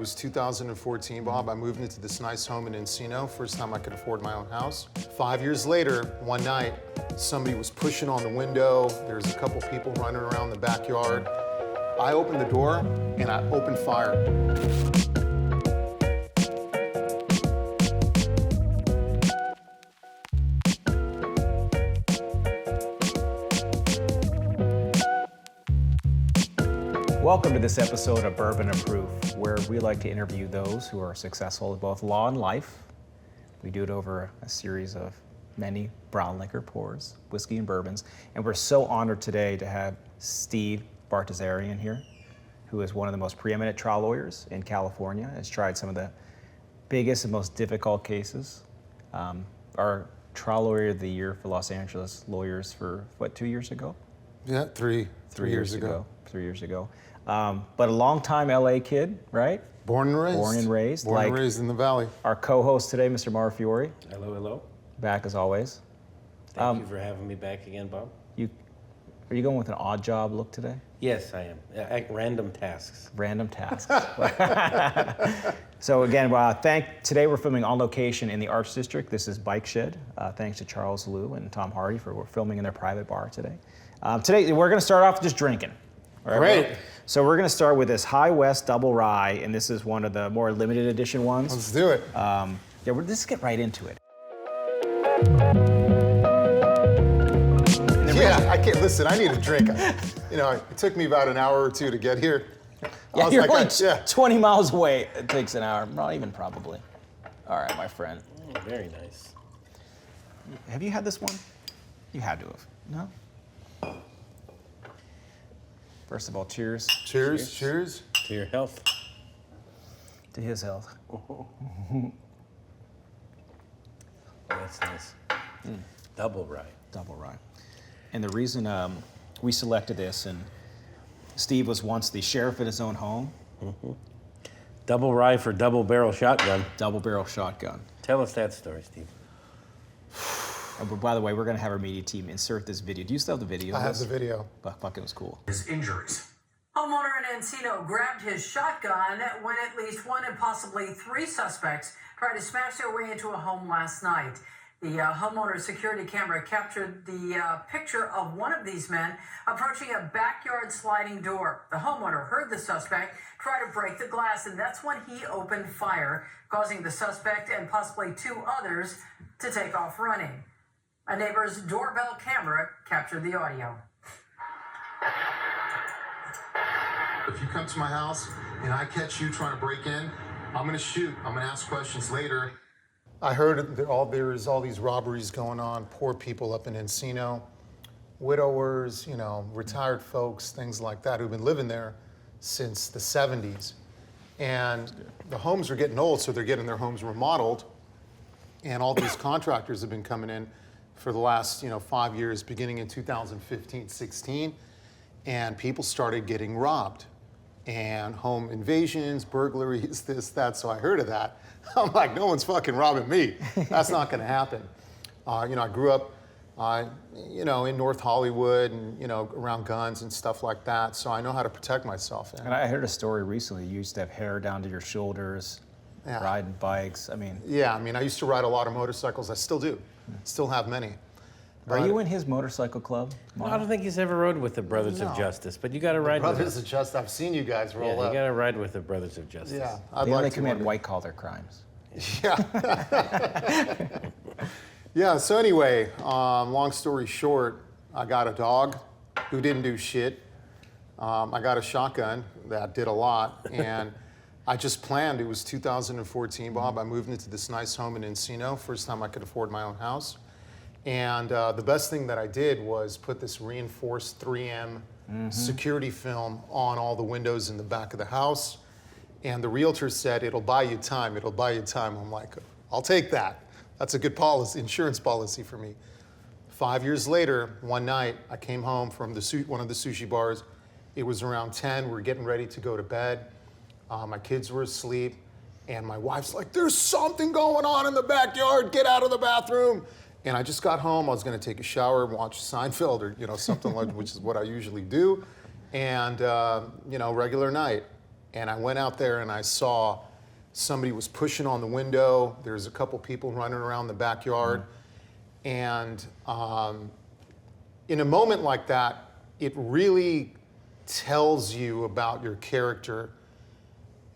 was 2014, Bob. I moved into this nice home in Encino, first time I could afford my own house. 5 years later, one night, somebody was pushing on the window. There's a couple people running around the backyard. I opened the door and I opened fire. Welcome to this episode of Bourbon and Proof, where we like to interview those who are successful in both law and life. We do it over a series of many brown liquor pours, whiskey and bourbons, and we're so honored today to have Steve Vartazarian here, who is one of the most preeminent trial lawyers in California, has tried some of the biggest and most difficult cases. Our trial lawyer of the year for Los Angeles lawyers for, what, 2 years ago? Yeah, three years ago. 3 years ago. But a long-time LA kid, right? Born and raised. Born and raised. Born and raised in the Valley. Our co-host today, Mr. Marafiore. Hello, hello. Back as always. Thank you for having me back again, Bob. Are you going with an odd job look today? Yes, I am. Random tasks. Random tasks. So again, today we're filming on location in the Arts District. This is Bike Shed. Thanks to Charles Liu and Tom Hardy for filming in their private bar today. Today we're going to start off just drinking. All right, Great. So we're going to start with this High West Double Rye, and this is one of the more limited edition ones. Let's do it. Let's get right into it. Yeah, I can't listen. I need a drink. It took me about an hour or two to get here. Yeah, you're only 20 miles away. It takes an hour, not even probably. All right, my friend. Very nice. Have you had this one? You had to have. No? First of all, cheers. Cheers. Cheers. To your health. To his health. That's nice. Double rye. Double rye. And the reason we selected this, and Steve was once the sheriff at his own home. Mm-hmm. Double rye for double barrel shotgun. Double barrel shotgun. Tell us that story, Steve. By the way, we're going to have our media team insert this video. Do you still have the video? I have the video. But fuck, it was cool. His injuries. Homeowner in Encino grabbed his shotgun when at least one and possibly three suspects tried to smash their way into a home last night. The homeowner's security camera captured the picture of one of these men approaching a backyard sliding door. The homeowner heard the suspect try to break the glass, and that's when he opened fire, causing the suspect and possibly two others to take off running. A neighbor's doorbell camera captured the audio. If you come to my house and I catch you trying to break in, I'm going to shoot. I'm going to ask questions later. I heard there's all these robberies going on, poor people up in Encino, widowers, retired folks, things like that, who've been living there since the 70s. And the homes are getting old, so they're getting their homes remodeled. And all these contractors have been coming in for the last 5 years, beginning in 2015, 16, and people started getting robbed. And home invasions, burglaries, this, that, so I heard of that. I'm like, no one's fucking robbing me. That's not gonna happen. I grew up, in North Hollywood and, around guns and stuff like that, so I know how to protect myself. And I heard a story recently, you used to have hair down to your shoulders, riding bikes, Yeah, I used to ride a lot of motorcycles, I still do. Still have many. Are you in his motorcycle club? Well, I don't think he's ever rode with the Brothers of Justice, but you got to ride with Brothers of Justice, I've seen you guys roll up. You got to ride with the Brothers of Justice. Yeah, They only commit white-collar crimes. Yeah. Yeah, so anyway, long story short, I got a dog who didn't do shit. I got a shotgun that did a lot, and I just planned. It was 2014, Bob. I moved into this nice home in Encino, first time I could afford my own house. And the best thing that I did was put this reinforced 3M security film on all the windows in the back of the house. And the realtor said, it'll buy you time, it'll buy you time. I'm like, I'll take that. That's a good policy, insurance policy for me. 5 years later, one night, I came home from one of the sushi bars. It was around 10, we were getting ready to go to bed. My kids were asleep, and my wife's like, there's something going on in the backyard, get out of the bathroom. And I just got home, I was gonna take a shower and watch Seinfeld or something like, which is what I usually do. And regular night. And I went out there and I saw somebody was pushing on the window. There's a couple people running around the backyard. And in a moment like that, it really tells you about your character.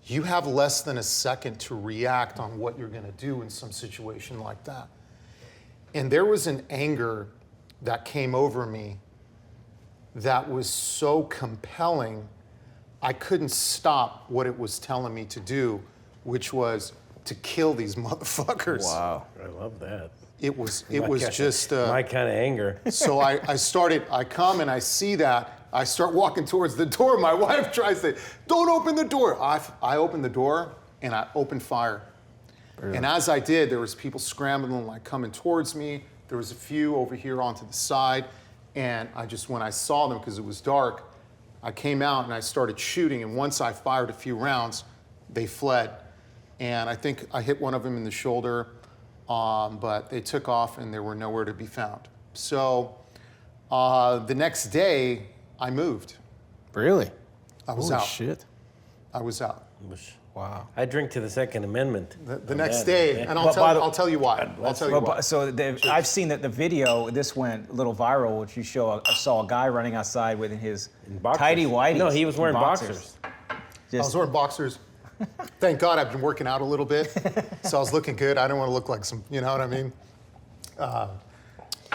You have less than a second to react on what you're gonna do in some situation like that. And there was an anger that came over me that was so compelling, I couldn't stop what it was telling me to do, which was to kill these motherfuckers. Wow, I love that. It was just my kind of anger. So I come and I see that. I start walking towards the door. My wife tries to, don't open the door. I open the door and I open fire. Really? And as I did, there was people scrambling, like coming towards me. There was a few over here onto the side. And when I saw them, because it was dark, I came out and I started shooting. And once I fired a few rounds, they fled. And I think I hit one of them in the shoulder, but they took off and they were nowhere to be found. So the next day, I moved. Really? I was Holy out. shit. I was out. Wow. I drink to the Second Amendment. The next day, and I'll tell you why. I'll tell you why. So I've seen that the video, this went a little viral, which you saw a guy running outside with his tidy whities. No, he was wearing boxers. I was wearing boxers. Thank God I've been working out a little bit, so I was looking good. I don't want to look like some, you know what I mean?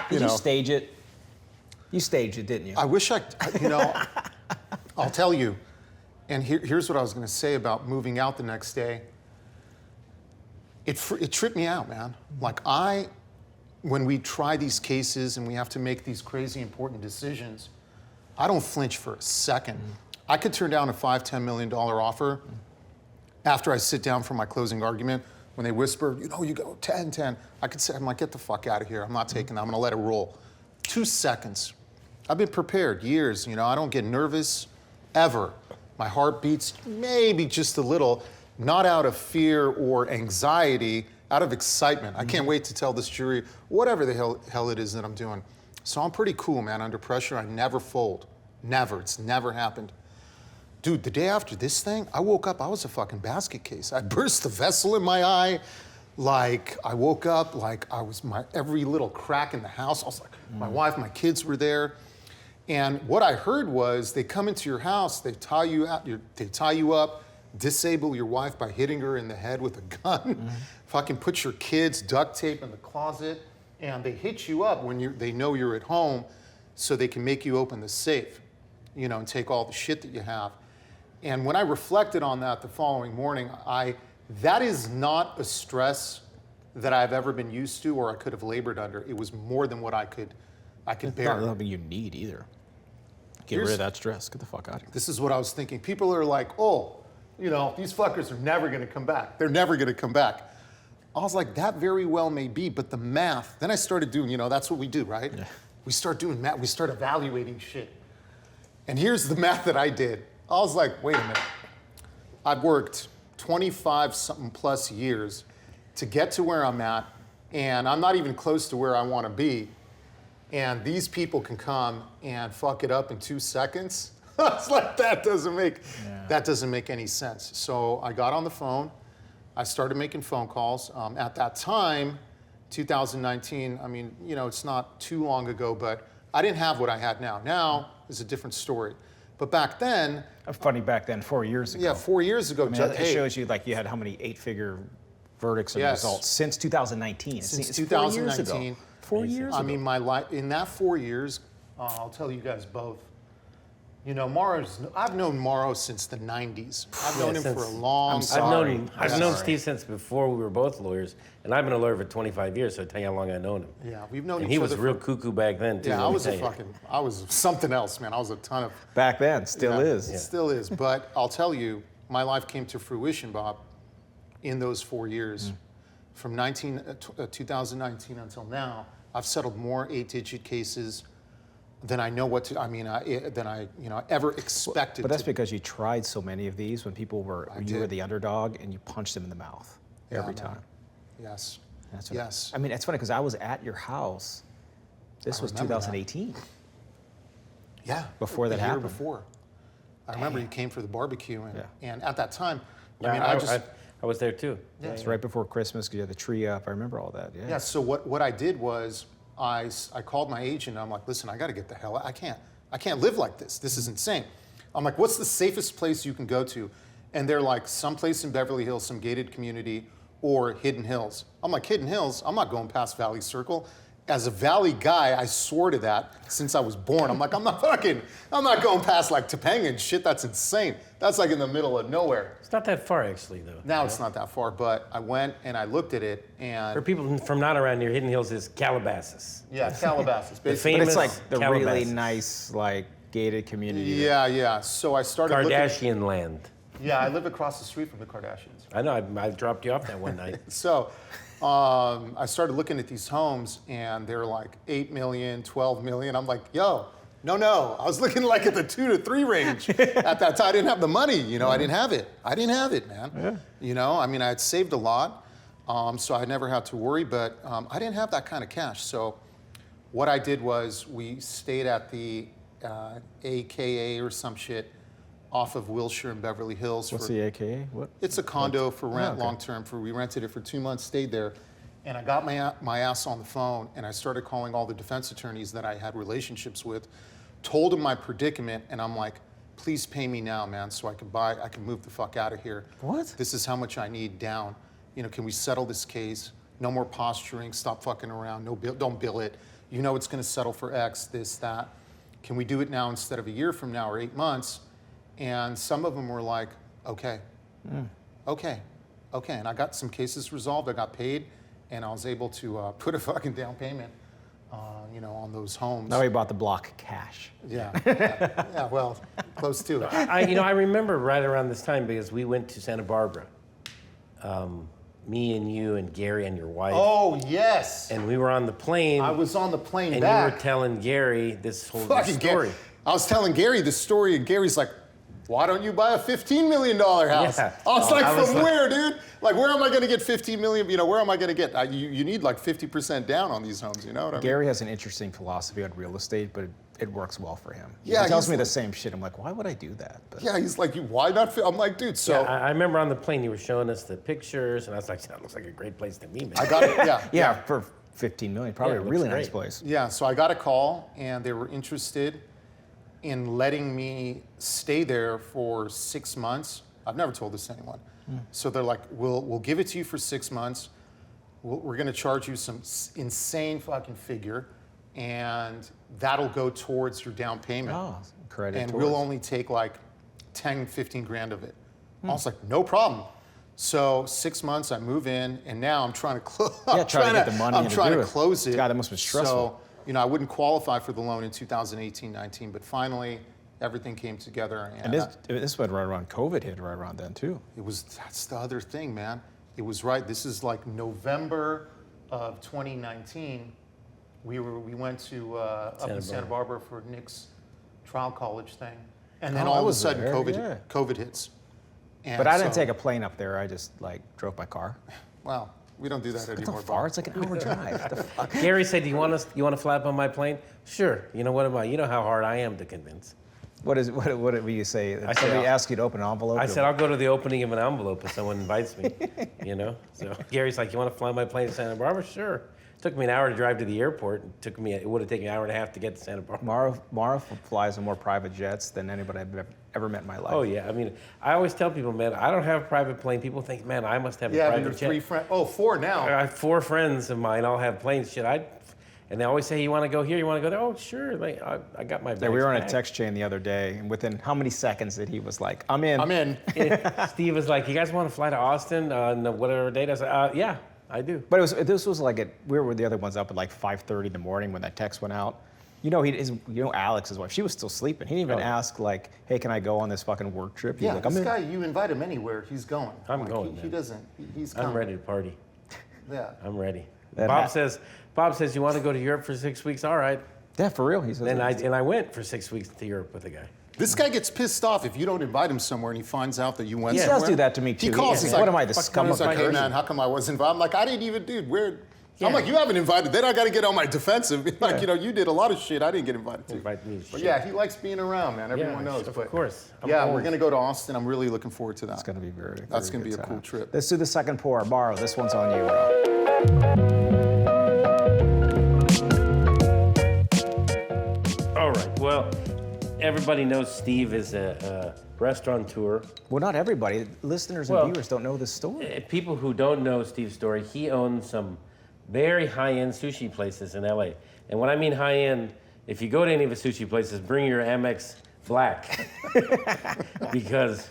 Did you stage it? You staged it, didn't you? I wish I'll tell you. And here's what I was going to say about moving out the next day. It tripped me out, man. Like when we try these cases and we have to make these crazy important decisions, I don't flinch for a second. I could turn down a $5-10 million offer after I sit down for my closing argument. When they whisper, you go 10. I could say, I'm like, get the fuck out of here. I'm not taking that. I'm going to let it roll. 2 seconds. I've been prepared years. I don't get nervous ever. My heart beats maybe just a little, not out of fear or anxiety, out of excitement. I can't wait to tell this jury whatever the hell it is that I'm doing. So I'm pretty cool, man. Under pressure, I never fold. Never. It's never happened. Dude, the day after this thing, I woke up, I was a fucking basket case. I burst the vessel in my eye. Like, I woke up like I was every little crack in the house. I was like, my wife, my kids were there. And what I heard was they come into your house, they tie you up, disable your wife by hitting her in the head with a gun, fucking put your kids duct tape in the closet, and they hit you up when they know you're at home so they can make you open the safe, and take all the shit that you have. And when I reflected on that the following morning, that is not a stress that I've ever been used to or I could have labored under. It was more than what I could bear. Not something you need either. Get rid of that stress. Get the fuck out of here. This is what I was thinking. People are like, these fuckers are never going to come back. They're never going to come back. I was like, that very well may be, but the math. Then I started doing, that's what we do, right? Yeah. We start doing math. We start evaluating shit. And here's the math that I did. I was like, wait a minute. I've worked 25-something plus years to get to where I'm at, and I'm not even close to where I want to be. And these people can come and fuck it up in 2 seconds. It's like that doesn't make any sense. So I got on the phone. I started making phone calls. At that time, 2019, it's not too long ago, but I didn't have what I had now. Now is a different story. But back then... Funny back then, 4 years ago. Yeah, 4 years ago. It shows you you had how many 8-figure verdicts and results since 2019. Since 2019. 4 years ago. My life, in that 4 years, I'll tell you guys both. I've known Morrow since the 90s. I've known him for a long time. I've known Steve since before we were both lawyers, and I've been a lawyer for 25 years, so I tell you how long I've known him. Yeah, we've known each other. And he was real cuckoo back then, too. Yeah, I was something else, man. I was a ton of... Back then, still is. It still is, but I'll tell you, my life came to fruition, Bob, in those 4 years. From 2019 until now, I've settled more 8-digit cases than I know what to. Than I ever expected. But that's because you tried so many of these when people were you were the underdog and you punched them in the mouth every time. Yes. Yes. It's funny because I was at your house. This was 2018. Yeah. Before that happened. Before. I remember he came for the barbecue, and, Yeah. and at that time, Yeah, I mean, I was there too. It's right before Christmas because you had the tree up. I remember all that. Yeah. yeah. So what I did was I called my agent. I'm like, listen, I got to get the hell out. I can't live like this. This is insane. I'm like, what's the safest place you can go to? And they're like, someplace in Beverly Hills, some gated community, or Hidden Hills. I'm like, Hidden Hills? I'm not going past Valley Circle. As a Valley guy, I swore to that since I was born. I'm like, I'm not going past like Topanga and shit. That's insane. That's like in the middle of nowhere. It's not that far, actually, though. Now it's not that far, but I went and I looked at it, and For people from not around here, Hidden Hills is Calabasas. yeah, Calabasas, The basically. But it's famous like the really Calabasas. nice, like gated community. Yeah. So I started looking. Kardashian land. Yeah, I live across the street from the Kardashians. I know, I dropped you off that one night. So I started looking at these homes, and they're like 8 million, 12 million. I'm like, yo, no. I was looking like at the 2 to 3 range at that time. I didn't have the money, I didn't have it. I didn't have it, man. Yeah. I mean, I had saved a lot, so I never had to worry, but I didn't have that kind of cash. So what I did was we stayed at the AKA or some shit off of Wilshire and Beverly Hills. What's the AKA? What? It's a condo for rent, okay. long term. We rented it for 2 months, stayed there, and I got my ass on the phone, and I started calling all the defense attorneys that I had relationships with, told them my predicament, and I'm like, please pay me now, man, so I can move the fuck out of here. What? This is how much I need down. Can we settle this case? No more posturing. Stop fucking around. No bill. Don't bill it. It's going to settle for X, this, that. Can we do it now instead of a year from now or 8 months? And some of them were like, okay. And I got some cases resolved. I got paid, and I was able to put a fucking down payment, on those homes. Now he bought the block cash. Yeah, well, close to it. I remember right around this time because we went to Santa Barbara. Me and you and Gary and your wife. Oh, yes. And we were on the plane. I was on the plane and back. you were telling Gary this whole Fucking story. I was telling Gary this story, and Gary's like, why don't you buy a $15 million house? Yeah. I was like, where, dude? Like, where am I going to get 15 million? Where am I going to get? You need like 50% down on these homes, you know what I mean? Gary has an interesting philosophy on real estate, but it works well for him. Yeah, he tells he's me the like- same shit. I'm like, why would I do that? But Yeah, he's like, why not? I'm like, dude, so. Yeah, I remember on the plane you were showing us the pictures, and I was like, that looks like a great place to meet, man. I got it, yeah. yeah, for 15 million, probably Yeah, a it really looks nice great. place. Yeah, so I got a call, and they were interested in letting me stay there for 6 months. I've never told this to anyone. So they're like, we'll give it to you for 6 months. We're going to charge you some insane fucking figure, and that'll go towards your down payment. Oh, credit And towards. we'll only take like 10, 15 grand of it. I was like, no problem. So 6 months, I move in, and now I'm trying to close. Yeah, trying to get the money I'm and to trying do to it. close it. God, that must have been stressful. So, I wouldn't qualify for the loan in 2018-19, but finally, everything came together. And this went right around COVID hit right around then too. That's the other thing, man. It was right. This is like November of 2019. We went to up in Santa Barbara for Nick's trial college thing, and then Oh, I all of a was sudden there, COVID yeah. COVID hits. And But I didn't so- take a plane up there. I just like drove my car. Well, we don't do that It's anymore. not far. It's like an hour drive. What the fuck? Gary said, you want to fly up on my plane? Sure. You know how hard I am to convince. What do you say? said, Somebody I'll- asks you to open an envelope? I said, I'll go to the opening of an envelope if someone invites me, So Gary's like, you want to fly my plane to Santa Barbara? Sure. It took me an hour to drive to the airport. It would have taken an hour and a half to get to Santa Barbara. Mara flies in more private jets than anybody I've ever met in my life. Oh, yeah. I mean, I always tell people, man, I don't have a private plane. People think, man, I must have a Yeah, but private your jet. 3 friends. Oh, 4 now. I have 4 friends of mine all have planes. Shit, and they always say, you want to go here? You want to go there? Oh, sure. Like, I got my Yeah, we bags were on a packed. text chain the other day, and within how many seconds that he was like, I'm in. I'm in. Steve was like, you guys want to fly to Austin on whatever date? I said, yeah, I do. But this was like we were the other ones up at like 5:30 in the morning when that text went out. Alex's wife, she was still sleeping. He didn't even ask like, hey, can I go on this fucking work trip? He's Yeah, like, this I'm in. guy, you invite him anywhere, he's going. I'm going, He man. doesn't. He's coming. I'm ready to party. Yeah. I'm ready. That Bob says, you want to go to Europe for 6 weeks? All right. Yeah, for real. He says. And I went for 6 weeks to Europe with a guy. This guy gets pissed off if you don't invite him somewhere and he finds out that you went He somewhere. does do that to me too. He calls. He- He's what like, am I, the scum he's of like, my hey nation? man, how come I wasn't invited? I'm like, I didn't even, dude. Where? I'm like, you haven't invited. Then I got to get on my defensive. Like, you did a lot of shit I didn't get invited to. Invite me to But shit. yeah, he likes being around, man. Everyone knows. Of But course. we're gonna go to Austin. I'm really looking forward to that. It's going to be That's going gonna to be a cool trip. Let's do the second pour. Morrow, this one's on you, bro. All right. Well, everybody knows Steve is a restaurateur. Well, not everybody. Listeners and Well, viewers don't know this story. People who don't know Steve's story, he owns some very high-end sushi places in LA. And when I mean high-end, if you go to any of the sushi places, bring your Amex Black because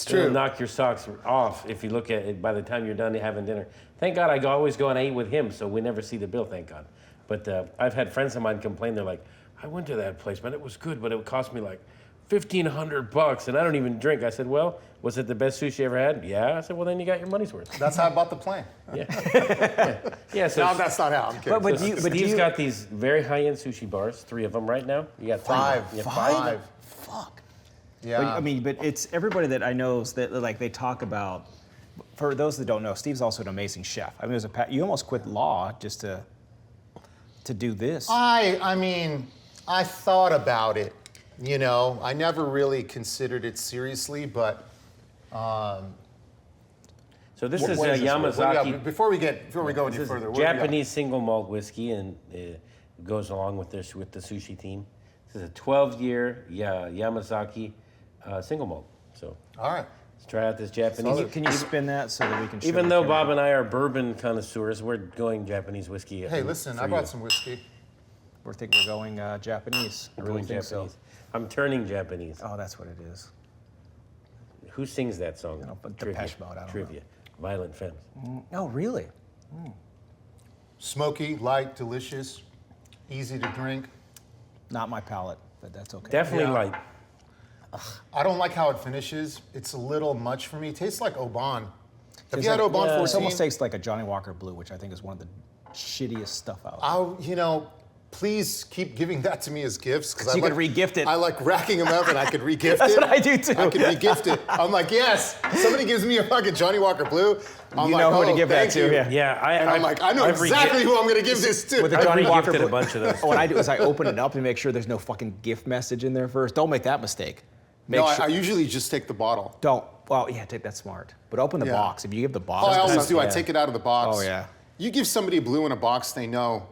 true. it'll knock your socks off if you look at it by the time you're done having dinner. Thank God I always go and eat with him, so we never see the bill, thank God. But I've had friends of mine complain, they're like, I went to that place, man, it was good, but it cost me like $1,500 and I don't even drink. I said, well, was it the best sushi you ever had? Yeah. I said, well, then you got your money's worth. That's how I bought the plane. Yeah, so No, that's not how. I'm kidding. But Steve's got these very high-end sushi bars, 3 of them right now. You got 3. Five. You got Five. Fuck. Yeah. But it's everybody that I know that like they talk about. For those that don't know, Steve's also an amazing chef. I mean, you almost quit law just to do this. I mean, I thought about it. I never really considered it seriously, but. So this is what a is this? Yamazaki. Before we go any This is further, what do we got? Japanese single malt whiskey, and it goes along with this with the sushi theme. This is a 12-year Yamazaki single malt. So All right. let's try out this Japanese. Can you spin that so that we can? Show Even the though camera? Bob and I are bourbon connoisseurs, we're going Japanese whiskey. Hey, listen, for I brought you. some whiskey. we're going Japanese. I We're really going think Japanese. so. I'm turning Japanese. Oh, that's what it is. Who sings that song? know, but Trivia. Depeche Mode, I don't Trivia. Violent Femmes. Oh, really? Smoky, light, delicious, easy to drink. Not my palate, but that's okay. Definitely Yeah. light. I don't like how it finishes. It's a little much for me. It tastes like Oban. Have It's you had like- Oban yeah, 14? This almost tastes like a Johnny Walker Blue, which I think is one of the shittiest stuff out. Please keep giving that to me as gifts. So you could re-gift it. I like racking them up and I could re-gift That's it. what I do too. I could re-gift it. I'm like, yes. Somebody gives me a fucking Johnny Walker Blue. I'm You like, know who to oh, give that thank to, you. yeah. Yeah, And I'm like, I know exactly who I'm going to give this to. With the I've Johnny Walker re-gifted a Blue- bunch of those. What I do is I open it up and make sure there's no fucking gift message in there first. Don't make that mistake. Make No, sure, I usually just take the bottle. don't. Well, yeah, take that smart. But open the Yeah. box. If you give the Oh, box, I always do. I yeah. take it out of the box. Oh, yeah. You give somebody blue in a box, they know,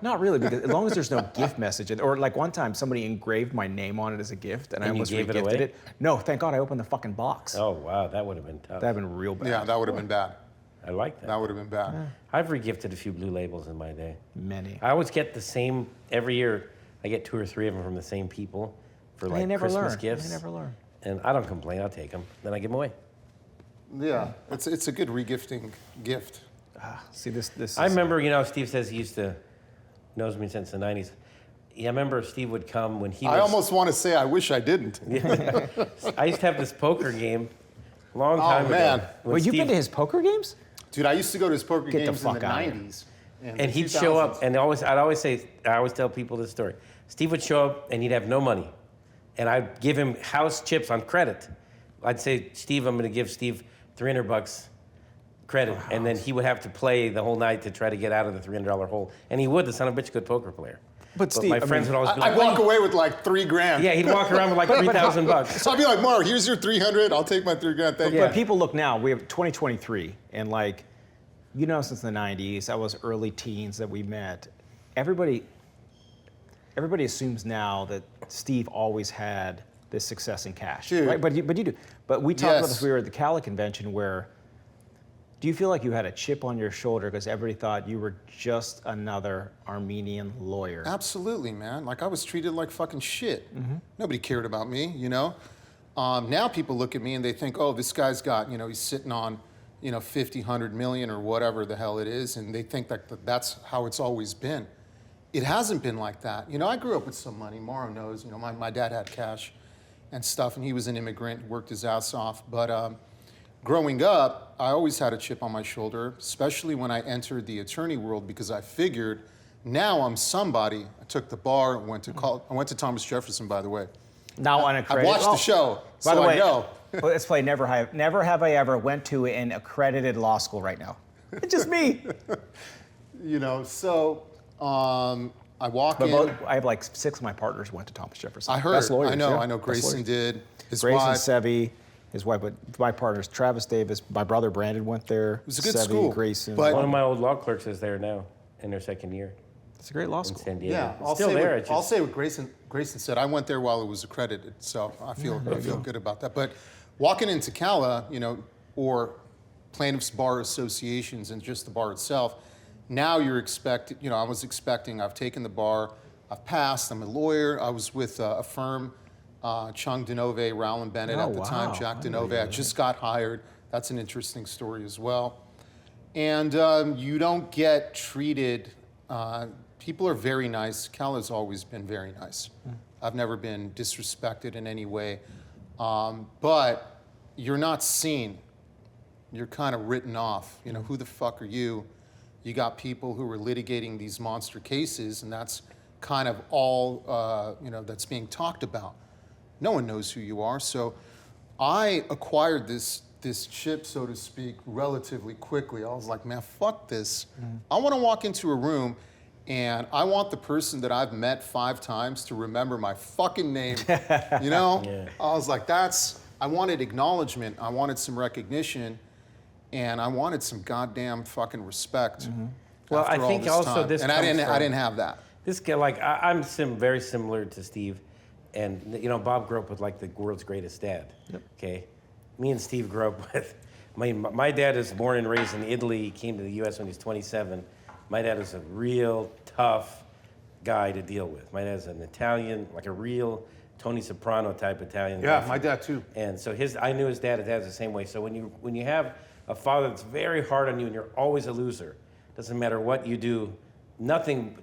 not really, because as long as there's no gift message, or like one time somebody engraved my name on it as a gift, and I And you almost gave it re-gifted away? it. No, thank God I opened the fucking box. Oh, wow, that would have been tough. That'd have been real bad. Yeah, that would have been bad. I like that. That would have been bad. I've re-gifted a few blue labels in my day. Many. I always get the same, every year, I get 2 or 3 of them from the same people for like They never Christmas learn. gifts. They never learn. And I don't complain, I'll take them. Then I give them away. Yeah, it's a good regifting gift. See this. I remember, Steve says he knows me since the 90s. Yeah, I remember Steve would come when he was... I almost want to say I wish I didn't. I used to have this poker game long time man. ago. Well, you've been to his poker games? Dude, I used to go to his poker Get the games in the fuck outta here. 90s. And he'd show up, and I always tell people this story. Steve would show up, and he'd have no money. And I'd give him house chips on credit. I'd say, Steve, I'm going to give Steve $300 credit. And then he would have to play the whole night to try to get out of the $300 hole. And he would, the son of a bitch, good poker player. But Steve, my friends would always be like, I'd walk away with like $3,000. yeah, he'd walk around with like $3,000. So I'd be like, Mara, here's your 300. I'll take my $3,000. Thank you. But people look now, we have 2023, and like, since the 90s, I was early teens that we met. Everybody assumes now that Steve always had this success in cash, Dude. right? But you do. But we talked about Yes. this. We were at the Cali convention. Where do you feel like you had a chip on your shoulder because everybody thought you were just another Armenian lawyer? Absolutely, man. Like I was treated like fucking shit. Nobody cared about me, Now people look at me and they think, oh, this guy's got, he's sitting on, 50, 100 million or whatever the hell it is. And they think that that's how it's always been. It hasn't been like that. I grew up with some money. Mauro knows, my dad had cash and stuff, and he was an immigrant, worked his ass off. But growing up, I always had a chip on my shoulder, especially when I entered the attorney world, because I figured now I'm somebody. I took the bar, went to Thomas Jefferson, by the way. Now I unaccredited. watched the show, By so the way, I know. Let's play Never Have I Ever went to an accredited law school right now. It's just me. So I walk But in. I have like 6 of my partners went to Thomas Jefferson. I heard. Best lawyers, I know. yeah. I know. Best Grayson lawyers. did. His Grayson, wife. Sevi, his wife, but my partners, Travis Davis, my brother Brandon went there. It was a good Sevi, school, Grayson. but- One of my old law clerks is there now in their second year it's a great law in school. San Diego. Yeah, It's still there. I'll say what Grayson said. I went there while it was accredited, so I feel good about that. But walking into Cala, or plaintiffs' bar associations and just the bar itself, now you're expected. I was expecting. I've taken the bar. I've passed. I'm a lawyer. I was with a firm, Chung Denove, Rowland Bennett Oh, at the time. wow. Jack I didn't Denove. know I that. just got hired. That's an interesting story as well. And you don't get treated. People are very nice. Cala's always been very nice. I've never been disrespected in any way. But you're not seen. You're kind of written off. Who the fuck are you? You got people who are litigating these monster cases, and that's kind of all that's being talked about. No one knows who you are. So I acquired this chip, so to speak, relatively quickly. I was like, man, fuck this. I want to walk into a room and I want the person that I've met 5 times to remember my fucking name. Yeah. I was like, I wanted acknowledgement. I wanted some recognition. And I wanted some goddamn fucking respect. Well, after I all think this also time. this and I comes didn't from- have that. This guy, I'm very similar to Steve, and Bob grew up with like the world's greatest dad. Yep. Okay, me and Steve grew up with. My dad is born and raised in Italy. He came to the U.S. when he was 27. My dad is a real tough guy to deal with. My dad's an Italian, like a real Tony Soprano type Italian. Yeah, guy. my dad too. And so I knew his dad. His dad's the same way. So when you have a father that's very hard on you and you're always a loser, doesn't matter what you do, nothing.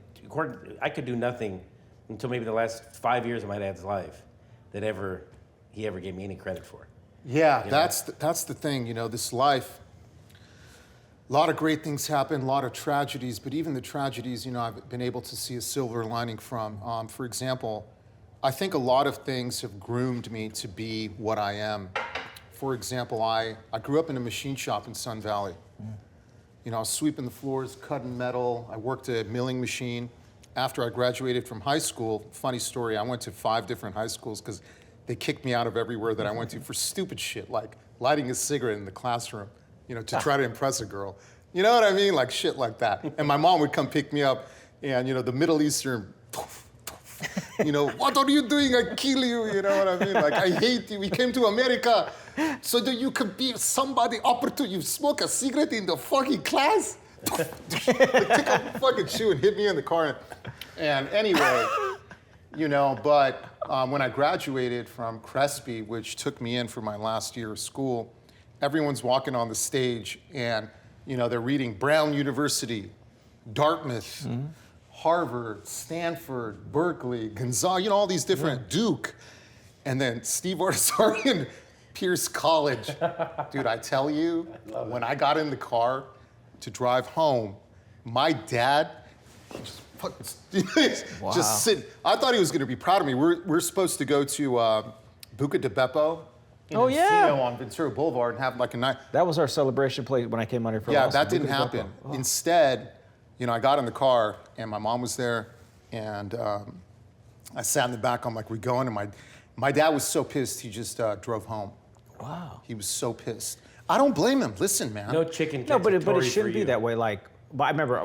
I could do nothing until maybe the last 5 years of my dad's life that he ever gave me any credit for. Yeah, that's the thing. This life. A lot of great things happen, a lot of tragedies, but even the tragedies, I've been able to see a silver lining from. For example, I think a lot of things have groomed me to be what I am. For example, I grew up in a machine shop in Sun Valley. I was sweeping the floors, cutting metal. I worked a milling machine. After I graduated from high school, funny story, I went to 5 different high schools because they kicked me out of everywhere that I went to for stupid shit, like lighting a cigarette in the classroom, to try to impress a girl. You know what I mean? Like shit like that. And my mom would come pick me up and, the Middle Eastern, what are you doing? I kill you, you know what I mean? Like, I hate you. We came to America so that you could be somebody opportune. You smoke a cigarette in the fucking class? Took off a fucking shoe and hit me in the car. And anyway, but when I graduated from Crespi, which took me in for my last year of school, everyone's walking on the stage and, they're reading Brown University, Dartmouth, Harvard, Stanford, Berkeley, Gonzaga, all these different, Duke. And then Steve Vartazarian, Pierce College. Dude, I tell you, when I got in the car to drive home, my dad, he just fucking just sitting. I thought he was going to be proud of me. We're supposed to go to Buca di Beppo in Encino on Ventura Boulevard and have like a night. That was our celebration plate when I came under for Yeah, Lost. that didn't happen. Instead, I got in the car and my mom was there and I sat in the back. I'm like, we going? And my dad was so pissed he just drove home. Wow. He was so pissed. I don't blame him. Listen, man. No chicken. No, but it cacciatore shouldn't for be you. that way. But I remember I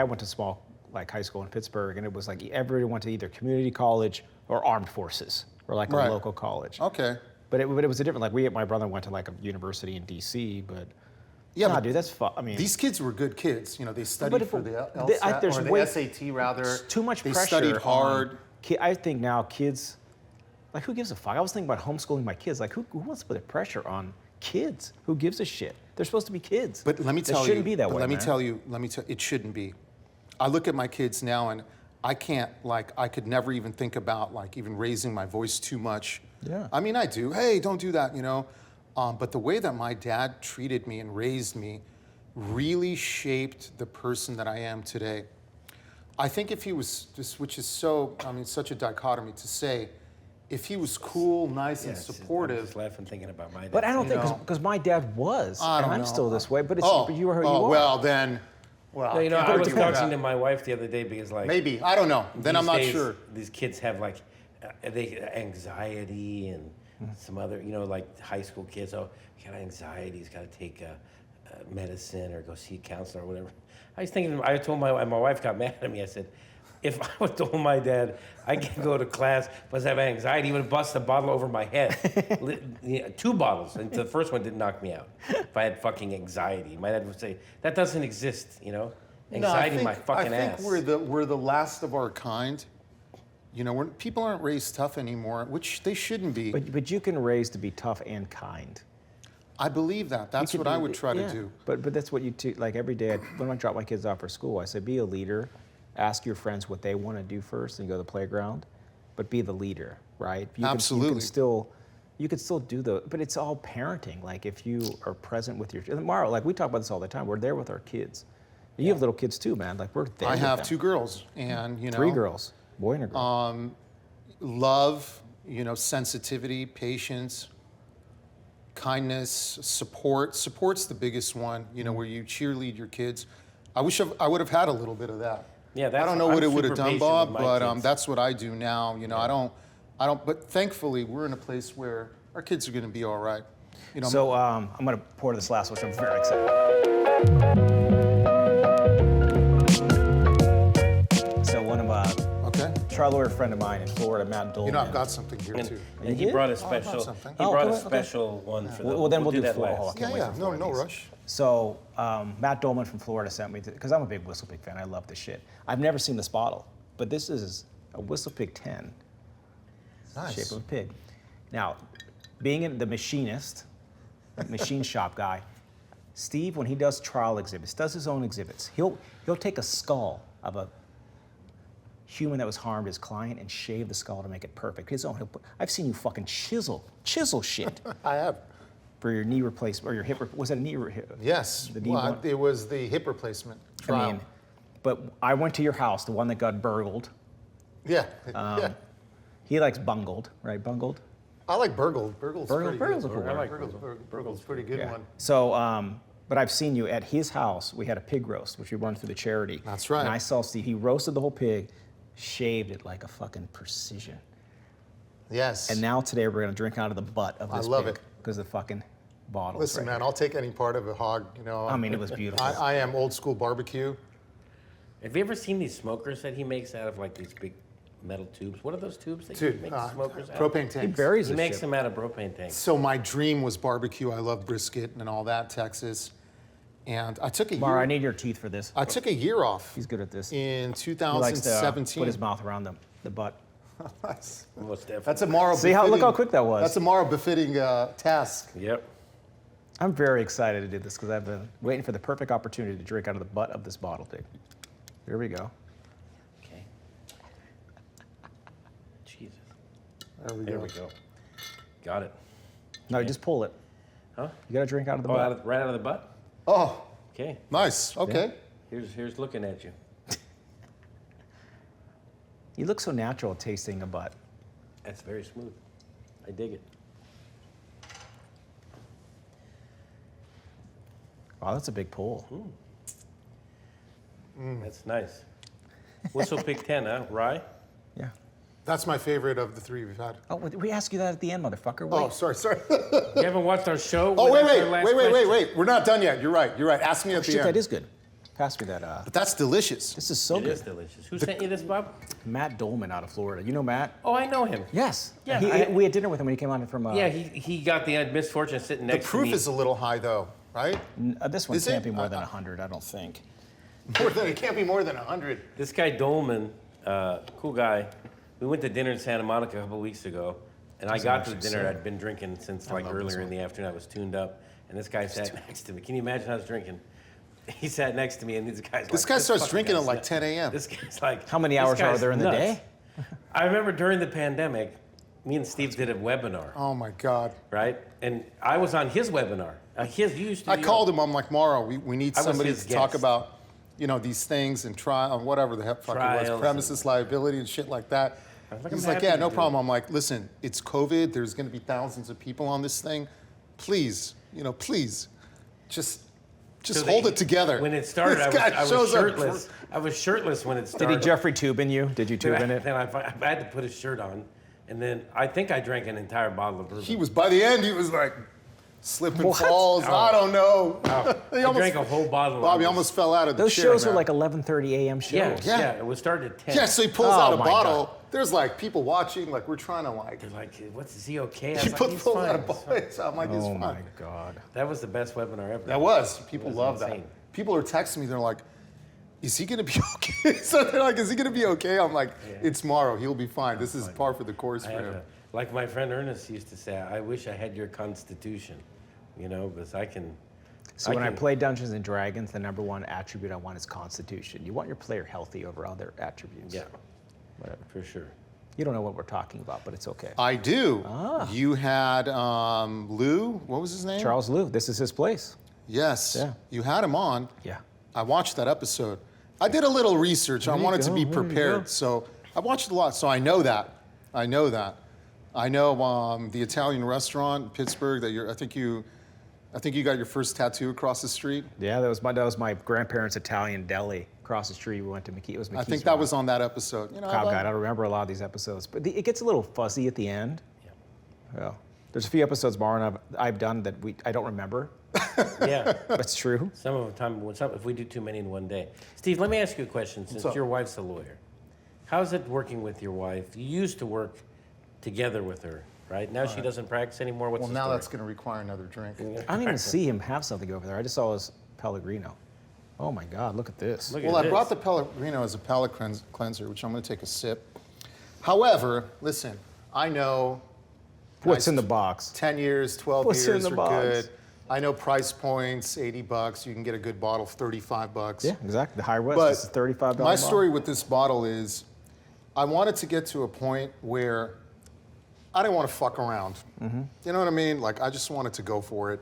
went to small high school in Pittsburgh, and it was like everybody went to either community college or armed forces or like Right. a local college. Okay. But it was a different. My brother went to like a university in D.C. But Yeah, nah, but dude, that's fun. I mean, these kids were good kids. They studied for the there's LSAT, or the way- SAT rather. it's too much They pressure. studied hard. I think now kids, like, who gives a fuck? I was thinking about homeschooling my kids. Like, who wants to put the pressure on kids? Who gives a shit? They're supposed to be kids. But let me tell you, it shouldn't be that way. Let me man. tell you, it shouldn't be. I look at my kids now and I can't, I could never even think about even raising my voice too much. Yeah. I mean, I do. Hey, don't do that, But the way that my dad treated me and raised me really shaped the person that I am today. I think if he was, which is such a dichotomy to say, if he was cool, nice, and I'm supportive. just laughing thinking about my dad. But I don't think because my dad was, I don't and I'm know. still this way. But it's Oh, you are who you oh are. well, then Well, No, you know, can't I argue was with talking that. to my wife the other day because, like, Maybe. I don't know. Then I'm these not days, sure. These kids have like anxiety and some other, you know, like high school kids. Oh, he got anxiety. He's got to take medicine or go see a counselor or whatever. I was thinking. I told my wife got mad at me. I said, if I would told my dad I can go to class but I have anxiety, he would have busted a bottle over my head. 2 bottles, and the first one didn't knock me out. If I had fucking anxiety, my dad would say that doesn't exist. You know, anxiety, my fucking ass. I think we're the last of our kind. You know, people aren't raised tough anymore, which they shouldn't be. But you can raise to be tough and kind. I believe that. That's what I would try to do. But that's what you like every day. When I drop my kids off for school, I say be a leader. Ask your friends what they want to do first, and go to the playground. But be the leader, right? Absolutely. You could still do but it's all parenting. Like if you are present with your Mara, like we talk about this all the time. We're there with our kids. You have little kids too, man. Like we're there. I with have them. 2 girls, and 3 girls, boy and a girl. Love, sensitivity, patience, kindness, support. Support's the biggest one. Where you cheerlead your kids. I wish I would have had a little bit of that. Yeah, I don't know what I'm it would have super done, patient Bob, with my but kids. that's what I do now. I don't. But thankfully, we're in a place where our kids are going to be all right. So I'm going to pour this last, which I'm very excited. So one of Okay. trial lawyer friend of mine in Florida, Matt Dolman. I've got something here too. And he brought a special. something. He brought a okay. special one for Well, then we'll do that Florida. last. Can't wait Yeah. for No Florida. rush. So Matt Dolman from Florida sent me, because I'm a big Whistle Pig fan. I love this shit. I've never seen this bottle, but this is a Whistle Pig 10, Nice. shape of a pig. Now, being the machinist, machine shop guy, Steve, when he does trial exhibits, does his own exhibits, he'll take a skull of a human that was harmed, his client, and shave the skull to make it perfect. His own. I've seen you fucking chisel shit I have. for your knee replacement or your hip. Was it a knee? Yes. The knee Well, one? it was the hip replacement trial. But I went to your house, the one that got burgled. Yeah. Yeah. He likes bungled, right? Bungled. I like burgled. Burgled's pretty Burgled's a good. cool word. I like Burgled's a pretty good one. So, but I've seen you at his house. We had a pig roast, which we run through the charity. That's right. And I saw Steve. He roasted the whole pig, shaved it like a fucking precision. Yes. And now today we're gonna drink out of the butt of this love pig it. because the fucking bottle. Listen, man, I'll take any part of a hog. I mean, it was beautiful. I am old school barbecue. Have you ever seen these smokers that he makes out of like these big metal tubes? What are those tubes that Dude, he makes smokers out of? propane He tanks. buries He this makes shit. them out of propane tanks. So my dream was barbecue. I love brisket and all that, Texas. And I took a Mara, I year. need your teeth for this. I took a year off He's good at this. in He likes to 2017. put his mouth around the butt. Most definitely. That's a Mara. See look how quick that was. That's a Mara befitting task. Yep. I'm very excited to do this because I've been waiting for the perfect opportunity to drink out of the butt of this bottle, dude. Here we go. Okay. Jesus. There we There go. we go. Got it. No, you just pull it. Huh? You got to drink out of the Oh, butt. right out of the butt? Oh, Okay. nice. Okay. Here's looking at you. You look so natural at tasting a butt. That's very smooth. I dig it. Wow, that's a big pull. That's nice. Whistle Pig 10, huh? Rye? Yeah. That's my favorite of the 3 we've had. Oh, we asked you that at the end, motherfucker. Oh, Wait. sorry. You haven't watched our show? Oh, That's our last question. wait. We're not done yet. You're right. Ask me at the Shit, end. that is good. Pass me that. But that's delicious. This is so It good. is delicious. Who sent you this, Bob? Matt Dolman out of Florida. You know Matt? Oh, I know him. Yes. Yeah, we had dinner with him when he came on from. Yeah, he got the misfortune of sitting The next to me. proof is a little high, though, right? This one Is can't it? be more than 100, I don't think. It can't be more than 100. This guy Dolman, cool guy. We went to dinner in Santa Monica a couple weeks ago, and I got to the dinner. I'd been drinking since like earlier in the afternoon. I was tuned up, and this guy sat next to me. Can you imagine I was drinking? He sat next to me, and these guys. This guy starts drinking at like 10 a.m. This guy's like. How many this hours are guy's there in the nuts. day? I remember during the pandemic, me and Steve did a webinar, Oh my God. right? And I was on his webinar. You used to. I called him. I'm like, Mara, we need I was somebody his to talk guest. about, these things and trial, whatever the heck fuck it Trials was, premises liability and shit like that. I was like, He's I'm like, happy yeah, to no do problem. I'm like, listen, it's COVID. There's going to be thousands of people on this thing. Please, please, just Just hold it together. When it started, This guy I was shows up shirtless. I was shirtless when it started. Did he Jeffrey Tube in you? Did you tube in it? Then I had to put a shirt on, and then I think I drank an entire bottle of bourbon. He was, by the end, he was like, slipping falls. I don't know. I drank a whole bottle. Bobby almost fell out of the Those chair. shows man. were like 11:30 a.m. shows. Yeah, it was started at 10. Yeah, so he pulls Oh out a my bottle. God. There's like people watching, like we're trying to like. They're like, is he okay? I He was like, he's pulls fine. out a he's bottle. fine. So I'm like, he's Oh fine. my God. That was the best webinar ever. That was. People was love insane. that. People are texting me. They're like, is he gonna be okay? So they're like, is he gonna be okay? I'm like, it's tomorrow. He'll be fine. This is par for the course for him. Like my friend Ernest used to say, I wish I had your constitution, because I can. So when I play Dungeons and Dragons, the number one attribute I want is constitution. You want your player healthy over other attributes. Yeah, whatever, for sure. You don't know what we're talking about, but it's okay. I do. You had Lou. What was his name? Charles Liu, this is his place. Yes. Yeah. You had him on. Yeah. I watched that episode. I did a little research. I wanted to be There you go. prepared. So I watched a lot. So I know that. I know the Italian restaurant in Pittsburgh that I think you got your first tattoo across the street. Yeah, that was my grandparents' Italian deli across the street. We went to McKee. It was McKee's. I think that was on that episode. God, I don't remember a lot of these episodes, but it gets a little fuzzy at the end. Yeah. There's a few episodes, Mara, I've done that I don't remember. Yeah. That's true. Some of the time, if we do too many in one day. Steve, let me ask you a question. Since your wife's a lawyer, how's it working with your wife? You used to work together with her, right? Now she doesn't practice anymore. What's Well, the now story? that's going to require another drink. I don't even see him have something over there. I just saw his Pellegrino. Oh my God, look at this. Look Well, at I this. brought the Pellegrino as a palate cleanser, which I'm going to take a sip. However, listen, I know What's in the box? 10 years, 12 What's in years the are box? good. I know price points, $80. You can get a good bottle for $35. Yeah, exactly. The High West But is a $35 my story with this bottle is I wanted to get to a point where I didn't want to fuck around. Mm-hmm. You know what I mean? Like, I just wanted to go for it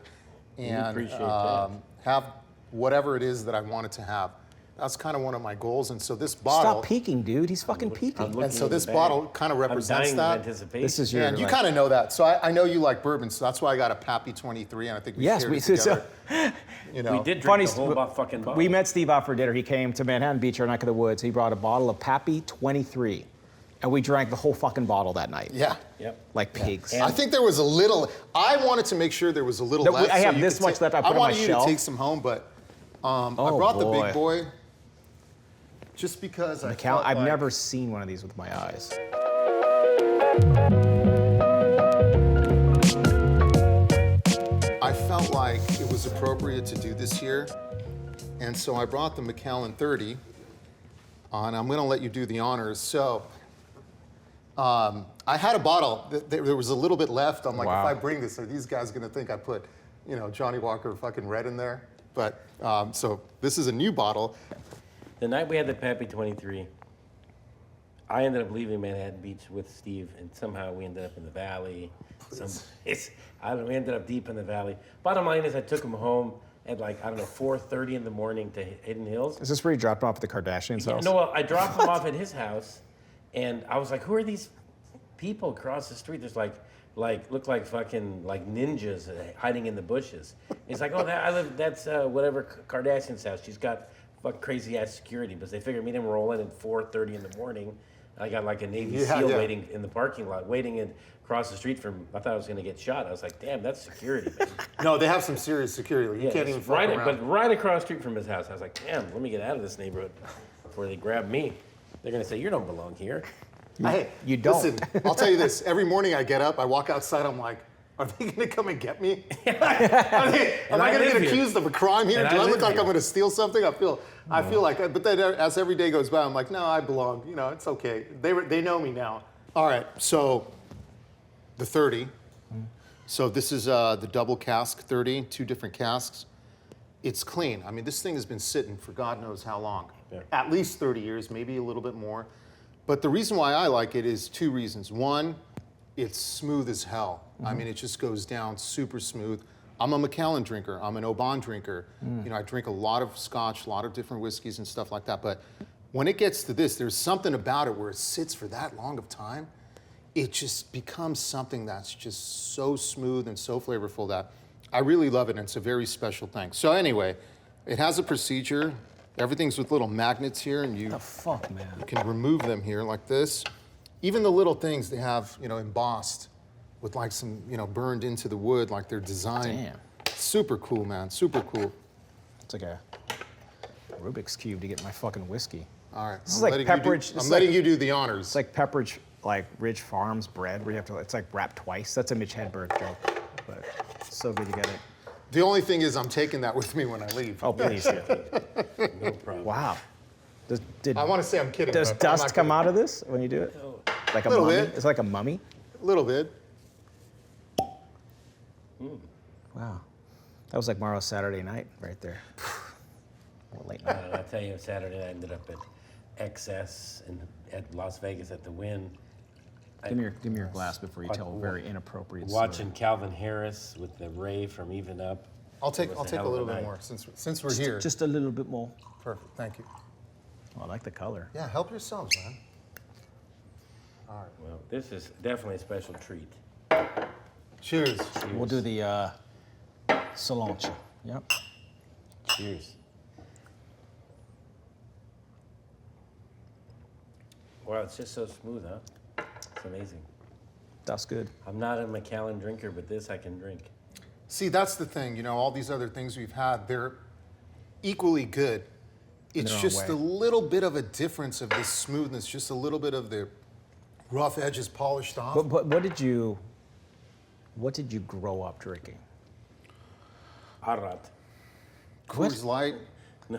and appreciate that. have whatever it is that I wanted to have. That's kind of one of my goals. And so this bottle, Stop peeking, dude. He's fucking peeking. and so this bottle kind of represents I'm dying that. of anticipation. This is your. And you like- kind of know that. So I know you like bourbon, so that's why I got a Pappy 23, and I think we Yes, shared we it together. We did drink Funny the whole st- fucking bottle. We met Steve out for dinner. He came to Manhattan Beach, our neck of the woods. He brought a bottle of Pappy 23, and we drank the whole fucking bottle that night. Yeah. Yep. Like pigs. I think there was a little. I wanted to make sure there was a little No, left. I so have you this could much take- left. I put I on my wanted you shelf. to take some home, but I Oh, brought the boy. big boy just because I Macallan, felt I've like never seen one of these with my eyes. I felt like it was appropriate to do this year, and so I brought the Macallan 30. And I'm going to let you do the honors. So. I had a bottle. There was a little bit left. I'm like, Wow. if I bring this, are these guys going to think I put, Johnny Walker fucking red in there? But so this is a new bottle. The night we had the Pappy 23, I ended up leaving Manhattan Beach with Steve, and somehow we ended up in the valley. We ended up deep in the valley. Bottom line is I took him home at 4:30 in the morning to Hidden Hills. Is this where you dropped off at the Kardashians' house? No, well, I dropped him off at his house, and I was like, who are these people across the street? There's look like fucking ninjas hiding in the bushes. He's like, that's whatever Kardashian's house. She's got fucking crazy ass security, but they figured me and him rolling at 4:30 in the morning. I got like a Navy SEAL waiting in the parking lot, across the street from. I thought I was gonna get shot. I was like, damn, that's security, man. No, they have some serious security. You can't even fuck around. But right across the street from his house. I was like, damn, let me get out of this neighborhood before they grab me. They're gonna say, you don't belong here. Hey, you don't. Listen, I'll tell you this. Every morning I get up, I walk outside, I'm like, are they going to come and get me? Am I going to get accused of a crime here? And Do I I look live like here. I'm going to steal something? I feel like, but then as every day goes by, I'm like, no, I belong. It's okay. They know me now. All right, so the 30. So this is the double cask 30, 2 different casks. It's clean. I mean, this thing has been sitting for God knows how long. Yeah. At least 30 years, maybe a little bit more. But the reason why I like it is 2 reasons. One, it's smooth as hell. I mean, it just goes down super smooth. I'm a Macallan drinker. I'm an Oban drinker. I drink a lot of Scotch, a lot of different whiskeys and stuff like that. But when it gets to this, there's something about it where it sits for that long of time. It just becomes something that's just so smooth and so flavorful that I really love it, and it's a very special thing. So anyway, It has a procedure. Everything's with little magnets here, and you The fuck, man. can remove them here like this. Even the little things they have, embossed with like some, burned into the wood, like they're designed. Damn. Super cool, man. Super cool. It's like a Rubik's Cube to get my fucking whiskey. All right. This is like Pepperidge. I'm letting you do the honors. It's like Pepperidge, like Ridge Farms bread, where you have to, it's like wrapped twice. That's a Mitch Hedberg joke, but it's so good to get it. The only thing is I'm taking that with me when I leave. Oh, please. No problem. Wow. I want to say I'm kidding. Does but I'm dust not come kidding. out of this when you do it? Like a Little mummy? bit. It's like a mummy? A little bit. Wow. That was like Morrow's Saturday night right there. Or late night. I'll tell you, Saturday I ended up at XS at Las Vegas at the Wynn. Give me your glass before you tell a very inappropriate Watching Calvin Harris with the Ray from Even Up. I'll take It was a hell of little a bit night. more since we're story. here. Just a little bit more. Perfect. Thank you. Oh, I like the color. Yeah, help yourselves, man. All right. Well, this is definitely a special treat. Cheers. We'll do the cilantro. Yep. Cheers. Wow, it's just so smooth, huh? It's amazing. That's good. I'm not a Macallan drinker, but this I can drink. See, that's the thing. All these other things we've had, they're equally good. It's their own just way. a little bit of a difference of this smoothness, just a little bit of the rough edges polished off. But what did you grow up drinking? Arrat. Coors Light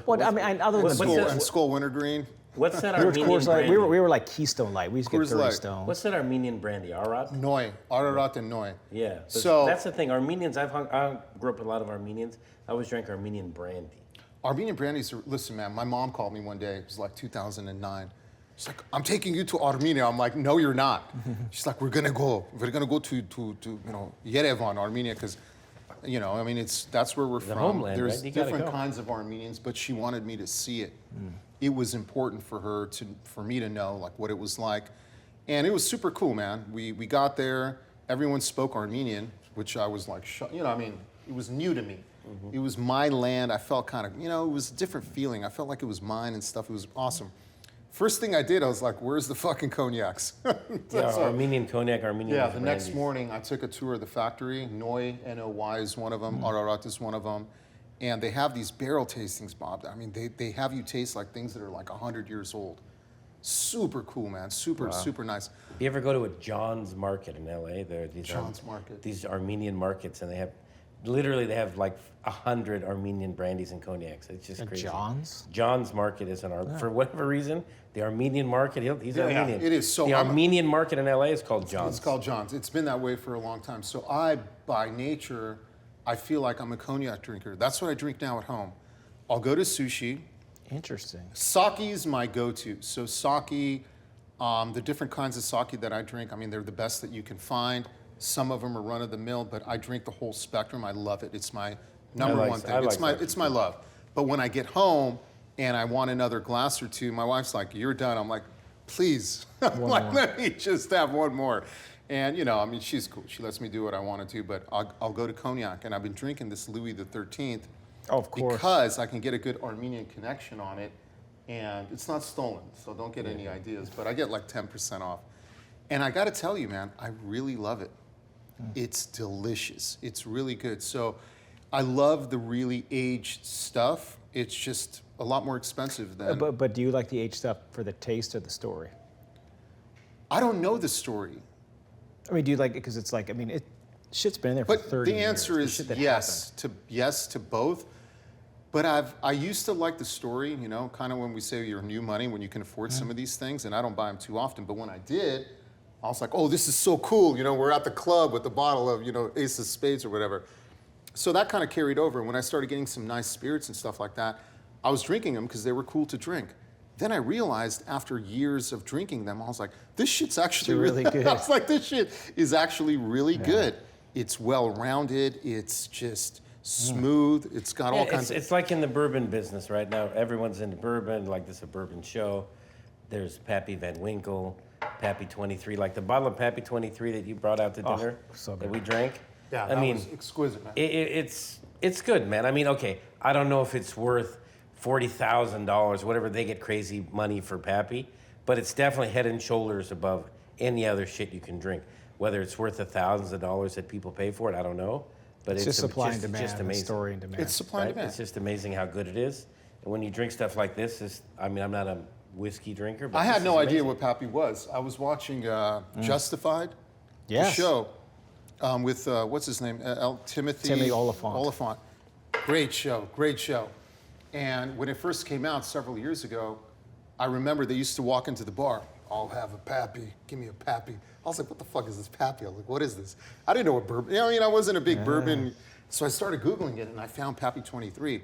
What I mean, other than and Skull Wintergreen. What's that we were Armenian Coors Light. brandy? We were like Keystone Light. We used to get Coors 30 Light. Stone. What's that Armenian brandy? Arrat? Noi. Ararat and Noi. Yeah. But So- that's the thing. Armenians, I grew up with a lot of Armenians. I always drank Armenian brandy. Armenian brandies are, listen, man, my mom called me one day. It was like 2009. She's like, I'm taking you to Armenia. I'm like, no, you're not. She's like, we're gonna go. We're gonna go to Yerevan, Armenia, because, that's where we're from. homeland, There's right? You gotta different go. kinds of Armenians, but she wanted me to see it. It was important for her for me to know like what it was like, and it was super cool, man. We got there. Everyone spoke Armenian, which I was like, it was new to me. It was my land. I felt kind of, it was a different feeling. I felt like it was mine and stuff. It was awesome. First thing I did, I was like, where's the fucking cognacs? Yeah, Armenian cognac, Armenian Yeah, the next brandies. morning I took a tour of the factory. Noi, N-O-Y is one of them. Ararat is one of them. And they have these barrel tastings, Bob. I mean, they have you taste like things that are like 100 years old. Super cool, man. Super nice. You ever go to a John's Market in LA? There are these John's Market. These Armenian markets, and they have like 100 Armenian brandies and cognacs. It's just crazy. John's? John's Market is for whatever reason, the Armenian market. He's Armenian. it is. So the I'm- Armenian market in LA is called John's. It's called John's. It's been that way for a long time. So by nature, I feel like I'm a cognac drinker. That's what I drink now at home. I'll go to sushi. Interesting. Sake is my go-to. So sake, the different kinds of sake that I drink, they're the best that you can find. Some of them are run-of-the-mill, but I drink the whole spectrum. I love it. It's my number one thing. It's my love. But when I get home and I want another glass or two, my wife's like, "You're done." I'm like, "Please, let me just have one more." And she's cool. She lets me do what I want to do. But I'll go to cognac, and I've been drinking this Louis XIII. Oh, of course. Because I can get a good Armenian connection on it, and it's not stolen, so don't get any ideas. But I get like 10% off. And I got to tell you, man, I really love it. It's delicious. It's really good. So I love the really aged stuff. It's just a lot more expensive than... But do you like the aged stuff for the taste or the story? I don't know the story. Do you like it because it's like, shit's been in there for But 30 the years. answer The is shit that yes to both. But I used to like the story, kind of when we say you're new money, when you can afford some of these things, and I don't buy them too often. But when I did, I was like, oh, this is so cool. We're at the club with the bottle of, Ace of Spades or whatever. So that kind of carried over. When I started getting some nice spirits and stuff like that, I was drinking them because they were cool to drink. Then I realized after years of drinking them, I was like, this shit's actually really good. I was like, this shit is actually really good. It's well-rounded. It's just smooth. It's got all kinds of... It's like in the bourbon business right now. Everyone's into bourbon, like this is a bourbon show. There's Pappy Van Winkle, Pappy 23, like the bottle of Pappy 23 that you brought out to dinner so that good. we drank. Yeah, that was exquisite, man. It's good, man. I don't know if it's worth $40,000, whatever they get crazy money for Pappy, but it's definitely head and shoulders above any other shit you can drink. Whether it's worth the thousands of dollars that people pay for it, I don't know. But It's just supply and just demand, amazing. story and demand. It's supply and Right? demand. It's just amazing how good it is. And when you drink stuff like this, I'm not a whiskey drinker, but I this had is no idea amazing. what Pappy was. I was watching Justified, Yes. the show, with, what's his name? Timothy Oliphant. Oliphant. Great show, great show. And when it first came out several years ago, I remember they used to walk into the bar. I'll have a Pappy. Give me a Pappy. I was like, what the fuck is this Pappy? I was like, what is this? I didn't know what bourbon. You know, I mean, I wasn't a big bourbon. So I started Googling it, and I found Pappy 23.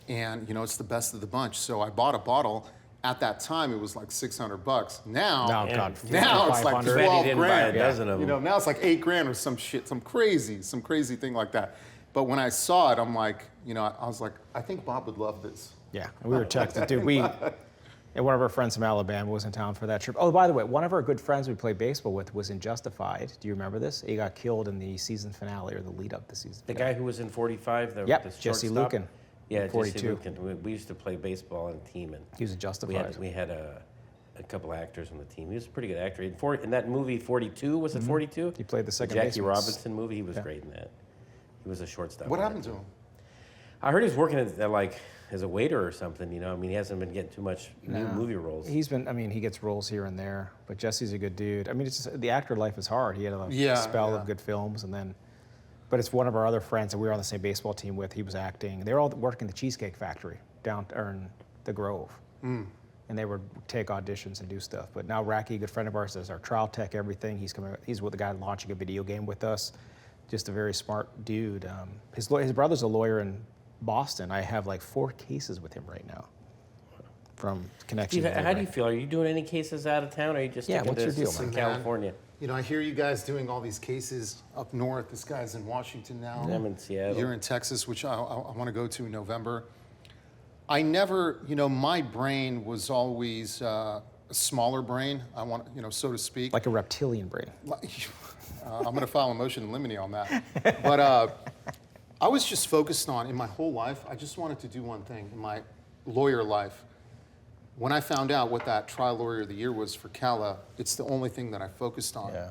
And, you know, it's the best of the bunch. So I bought a bottle. At that time, it was like $600. Now, Now, Yeah. God, now it's like 500. Bet he 12 didn't buy grand. a dozen of You them. know, now it's like 8 grand or some shit, some crazy thing like that. But when I saw it, I'm like, you know, I was like, I think Bob would love this. Yeah, and we were texting, dude. And one of our friends from Alabama was in town for that trip. Oh, by the way, one of our good friends we played baseball with was in Justified. Do you remember this? He got killed in the season finale or the lead up to season The finale. guy who was in 45, the Yep, the Jesse shortstop? Luken. Yeah, 42. Jesse Luken. We used to play baseball on a team, and He was in Justified. we had a couple actors on the team. He was a pretty good actor. In that movie 42, was it 42? He played the second Jackie baseman. Robinson movie. He was great in that. He was a shortstop. What in happened that. to him? I heard he's working as a waiter or something. You know, I mean, he hasn't been getting too much new movie roles. He's been, I mean, he gets roles here and there, but Jesse's a good dude. I mean, it's just, the actor life is hard. He had a spell of good films, and then, but it's one of our other friends that we were on the same baseball team with. He was acting. They were all working the Cheesecake Factory down in the Grove. And they would take auditions and do stuff. But now Racky, a good friend of ours, is our trial tech, everything. He's with the guy launching a video game with us. Just a very smart dude. His brother's a lawyer in Boston. I have like 4 cases with him right now from connections. Steve, how do you feel? Are you doing any cases out of town, or are you just sticking what's to your deal, this in man? California? You know, I hear you guys doing all these cases up north. This guy's in Washington now. I'm in Seattle. You're in Texas, which I want to go to in November. I never, you know, my brain was always a smaller brain. I want, you know, so to speak. Like a reptilian brain. I'm going to file a motion to limine on that. But I was just focused on, in my whole life, I just wanted to do one thing in my lawyer life. When I found out what that trial lawyer of the year was for Cala, it's the only thing that I focused on. Yeah.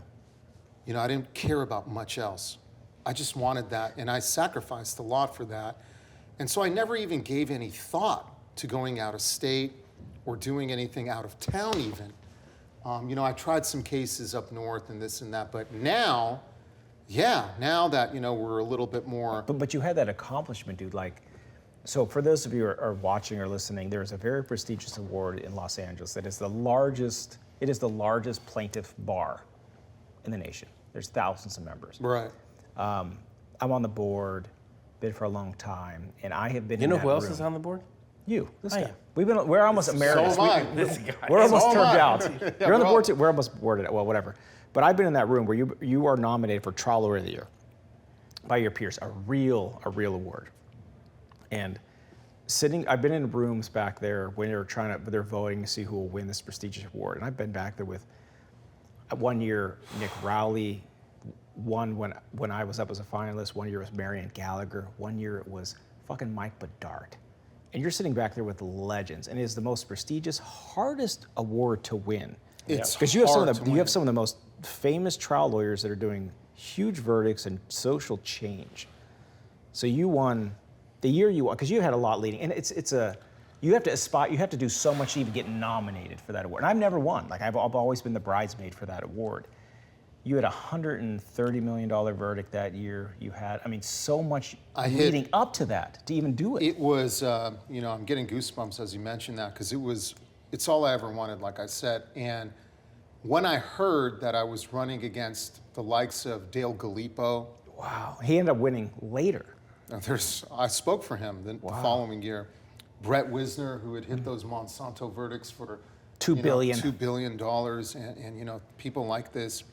You know, I didn't care about much else. I just wanted that, and I sacrificed a lot for that. And so I never even gave any thought to going out of state or doing anything out of town even. You know, I tried some cases up north and this and that, but now, now that, you know, we're a little bit more. But you had that accomplishment, dude. Like, so for those of you who are watching or listening, there's a very prestigious award in Los Angeles that is the largest. It is the largest plaintiff bar in the nation. There's thousands of members. Right. I'm on the board, been for a long time, and I have been. You in know that who else room. is on the board? You, this I guy. am. We're almost emeritus. So am I. This guy. We're almost So am turned I. out. Yeah, You're on the we're board too. We're almost boarded. Well, whatever. But I've been in that room where you are nominated for Trial Lawyer of the Year by your peers, a real award. And I've been in rooms back there when they're voting to see who will win this prestigious award. And I've been back there with, one year, Nick Rowley won when I was up as a finalist. One year it was Marion Gallagher. One year it was fucking Mike Bedard. And you're sitting back there with legends, and it is the most prestigious, hardest award to win. It's Because you have hard to you have win. some of the most famous trial lawyers that are doing huge verdicts and social change. So you won the year you won, because you had a lot leading, and you have to aspire, you have to do so much to even get nominated for that award. And I've never won. Like I've always been the bridesmaid for that award. You had a $130 million verdict that year. You had, I mean, so much leading up to that to even do it. It was, you know, I'm getting goosebumps as you mentioned that, because it's all I ever wanted, like I said. And when I heard that I was running against the likes of Dale Gallipo, Wow. He ended up winning later. I spoke for him the following year. Brett Wisner, who had hit those Monsanto verdicts for $2 billion. $2 billion, and you know, people like this.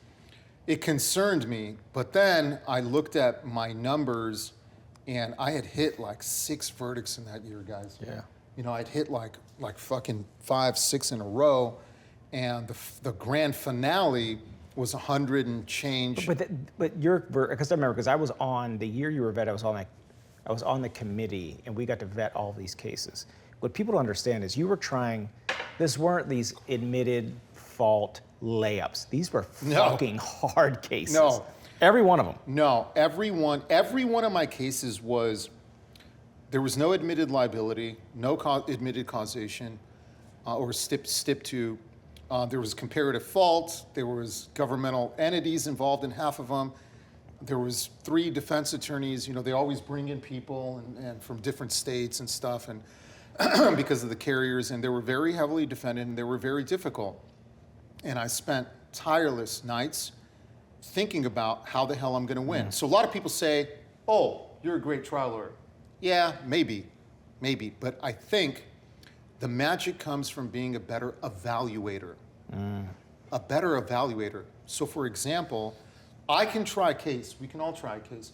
It concerned me, but then I looked at my numbers, and I had hit like 6 verdicts in that year, guys. Yeah. You know, I'd hit like fucking 5, 6 in a row, and the grand finale was 100 and change. But you're, because I remember, because I was on the year you were vet, I I was on the committee, and we got to vet all these cases. What people don't understand is you were trying, this weren't these admitted fault layups. These were fucking hard cases. No. Every one of them. No, every one of my cases there was no admitted liability, no admitted causation, or stip 2. There was comparative fault. There was governmental entities involved in half of them. There was 3 defense attorneys. You know, they always bring in people and from different states and stuff, and because of the carriers, and they were very heavily defended, and they were very difficult. And I spent tireless nights thinking about how the hell I'm going to win. So a lot of people say, "Oh, you're a great trial lawyer." Yeah, maybe, but I think the magic comes from being a better evaluator. A better evaluator. So for example, I can try a case. We can all try a case.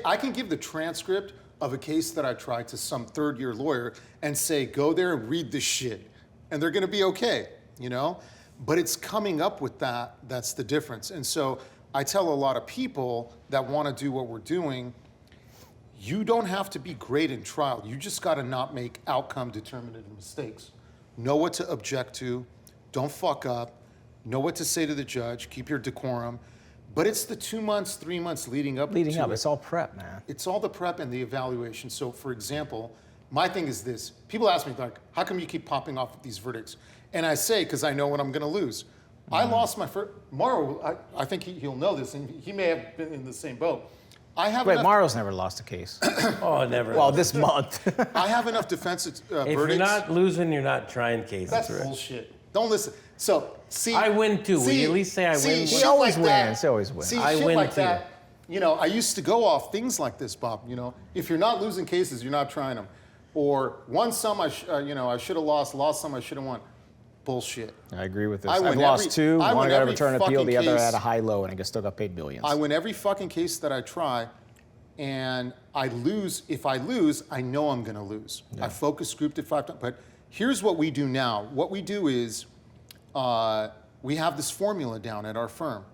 I can give the transcript of a case that I tried to some third-year lawyer and say, go there and read this shit. And they're gonna be okay, you know? But it's coming up with that's the difference. And so I tell a lot of people that wanna do what we're doing, you don't have to be great in trial. You just gotta not make outcome determinative mistakes. Know what to object to, don't fuck up, know what to say to the judge, keep your decorum. But it's the 2 months, 3 months leading up to it. It's all prep, man. It's all the prep and the evaluation. So for example, my thing is this. People ask me, like, how come you keep popping off with these verdicts? And I say, because I know what I'm gonna lose. I lost my first, Mauro, I think he'll know this, and he may have been in the same boat. Wait, Mauro's never lost a case. Oh, never. Well, this month. I have enough defense verdicts. If you're not losing, you're not trying cases. That's bullshit. Don't listen. So, see. I win too. Will you at least say I win? He always wins. He always wins. See, I shit win like too. that. You know, I used to go off things like this, Bob. You know, if you're not losing cases, you're not trying them. Or won some, I should have lost some, I should have won. Bullshit. I agree with this. I win I've lost 2. I One win got a every return appeal, fucking the other case. had a high low, and I still got paid millions. I win every fucking case that I try, and I lose. If I lose, I know I'm going to lose. I focus grouped it 5 times. But here's what we do now. What we do is we have this formula down at our firm.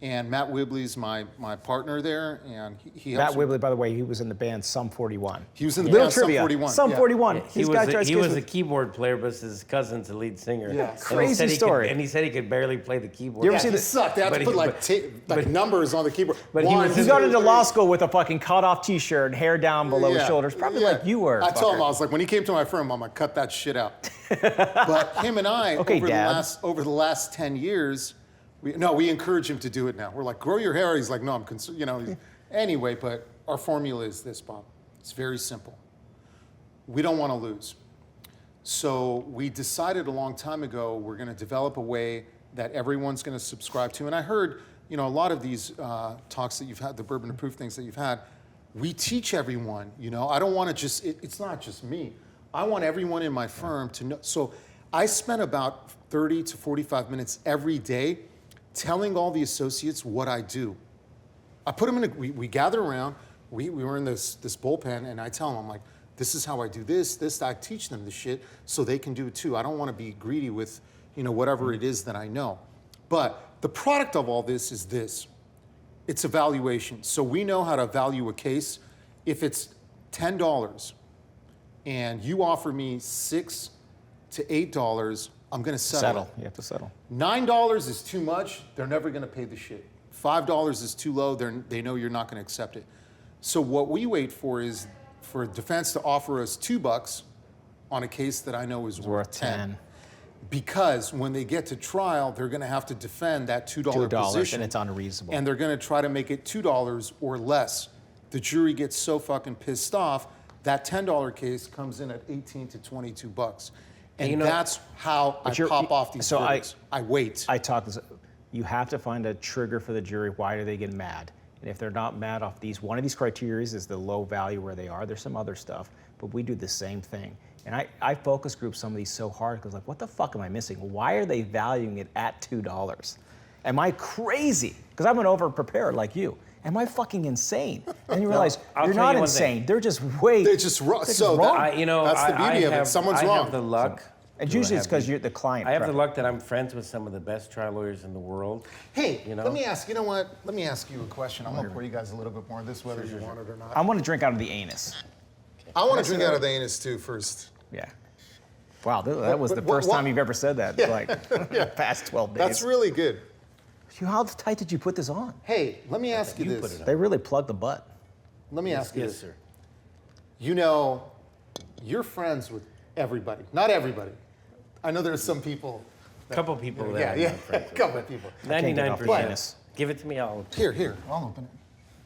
And Matt Wibley's my partner there, and he Matt helps me. Wibley, by the way, he was in the band Sum 41. He was in the Little band Sum trivia. 41. Sum yeah. 41. He This was guy a, tries he to was kiss a me. keyboard player, but his cousin's the lead singer. Yeah. And he Crazy said he story. and he said he could barely play the keyboard. You ever Yeah, see he the- sucked. They had to but- put numbers on the keyboard. but he was He in got the- into law school with a fucking cut-off T-shirt, hair down below his Yeah, shoulders, probably yeah. like you were. I told him, fucker. I was like, when he came to my firm, I'm gonna cut that shit out. But him and I, Okay, Dad. over the last 10 years, we encourage him to do it now. We're like, grow your hair. He's like, no, I'm concerned, Anyway, but our formula is this, Bob. It's very simple. We don't want to lose. So we decided a long time ago we're going to develop a way that everyone's going to subscribe to. And I heard, a lot of these talks that you've had, the bourbon proof things that you've had, we teach everyone, I don't want to just, it's not just me. I want everyone in my firm to know. So I spent about 30 to 45 minutes every day telling all the associates what I do. I put them we gather around, we were in this bullpen, and I tell them, I'm like, this is how I do this, I teach them the shit so they can do it too. I don't want to be greedy with, whatever it is that I know. But the product of all this is this. It's evaluation. So we know how to value a case. If it's $10 and you offer me $6 to $8, I'm going to settle. You have to settle. $9 is too much. They're never going to pay the shit. $5 is too low. They know you're not going to accept it. So what we wait for is for defense to offer us $2 on a case that I know is worth 10. Because when they get to trial, they're going to have to defend that $2 position. And it's unreasonable. And they're going to try to make it $2 or less. The jury gets so fucking pissed off, that $10 case comes in at $18 to $22. And that's how I pop off these verdicts. I wait. You have to find a trigger for the jury. Why do they get mad? And if they're not mad off one of these criteria is the low value where they are. There's some other stuff, but we do the same thing. And I focus group some of these so hard because what the fuck am I missing? Why are they valuing it at $2? Am I crazy? Because I'm an over-prepared like you. Am I fucking insane? And you realize you're not insane. They're just They're just wrong. So wrong. that's the beauty of it. Someone's wrong. I have the luck And usually it's because you're the client. I have the luck that I'm friends with some of the best trial lawyers in the world. Hey, You know? let me ask. You know what? Let me ask you a question. I'm gonna pour you guys a little bit more of this, whether you want it or not. I want to drink out of the anus. I want to drink out of the anus too first. Yeah. Wow, that was the first time you've ever said that. Like, past 12 days. That's really good. How tight did you put this on? Hey, let me ask you You put this. it on. They really plugged the butt. Let me ask you Yes, this. sir. You know, you're friends with everybody. Not everybody. I know there's some people. A couple people that Yeah, I'm yeah, not friends a with. couple of people. Can't get off the 99%. anus. Give it to me, I'll. Here, I'll open it.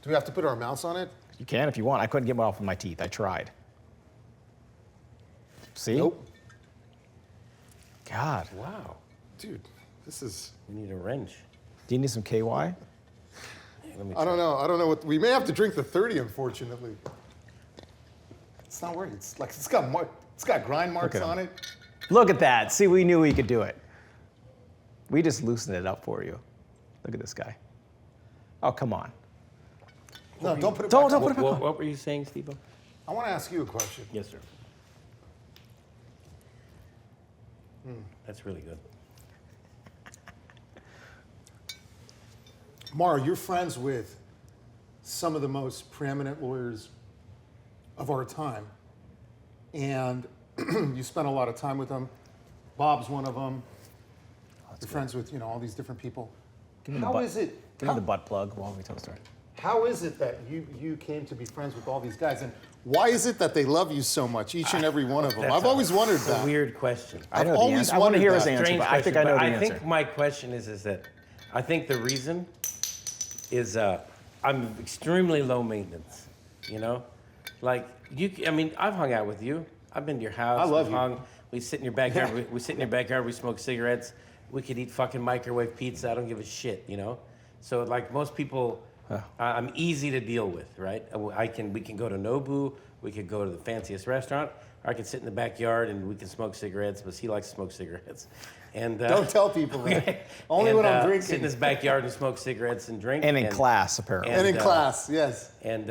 Do we have to put our mouths on it? You can if you want. I couldn't get it off with my teeth. I tried. See? Nope. God. Wow. Dude, this is. We need a wrench. Do you need some KY? Let me I don't know. I don't know what. We may have to drink the 30, unfortunately. It's not working. It's like it's got grind marks at on him. it. Look at that. See, we knew we could do it. We just loosened it up for you. Look at this guy. Oh, come on. No, don't put it Don't back on. put it back on. What were you saying, Steve? I want to ask you a question. Yes, sir. That's really good. Mara, you're friends with some of the most preeminent lawyers of our time, and you spent a lot of time with them. Bob's one of them. You're friends with, all these different people. Give me the How butt- is it? Give me the butt plug while we tell the story. How is it that you came to be friends with all these guys, and why is it that they love you so much, each and every one of them? I've always wondered It's a that. weird question. I know I've the always answer. I want to wondered hear his that. answer, Strange but I think I question, know but the I answer. think my question is that I think the reason is I'm extremely low maintenance. Like I mean, I've hung out with you. I've been to your house. I love we've you. hung. We sit in your backyard. We sit in your backyard. We smoke cigarettes. We could eat fucking microwave pizza. I don't give a shit. So like most people, I'm easy to deal with, right? We can go to Nobu. We could go to the fanciest restaurant. Or I can sit in the backyard and we can smoke cigarettes. But he likes to smoke cigarettes. And Don't tell people that. Only when I'm drinking. Sit in his backyard and smoke cigarettes and drink. And in class, apparently. And in class, yes. And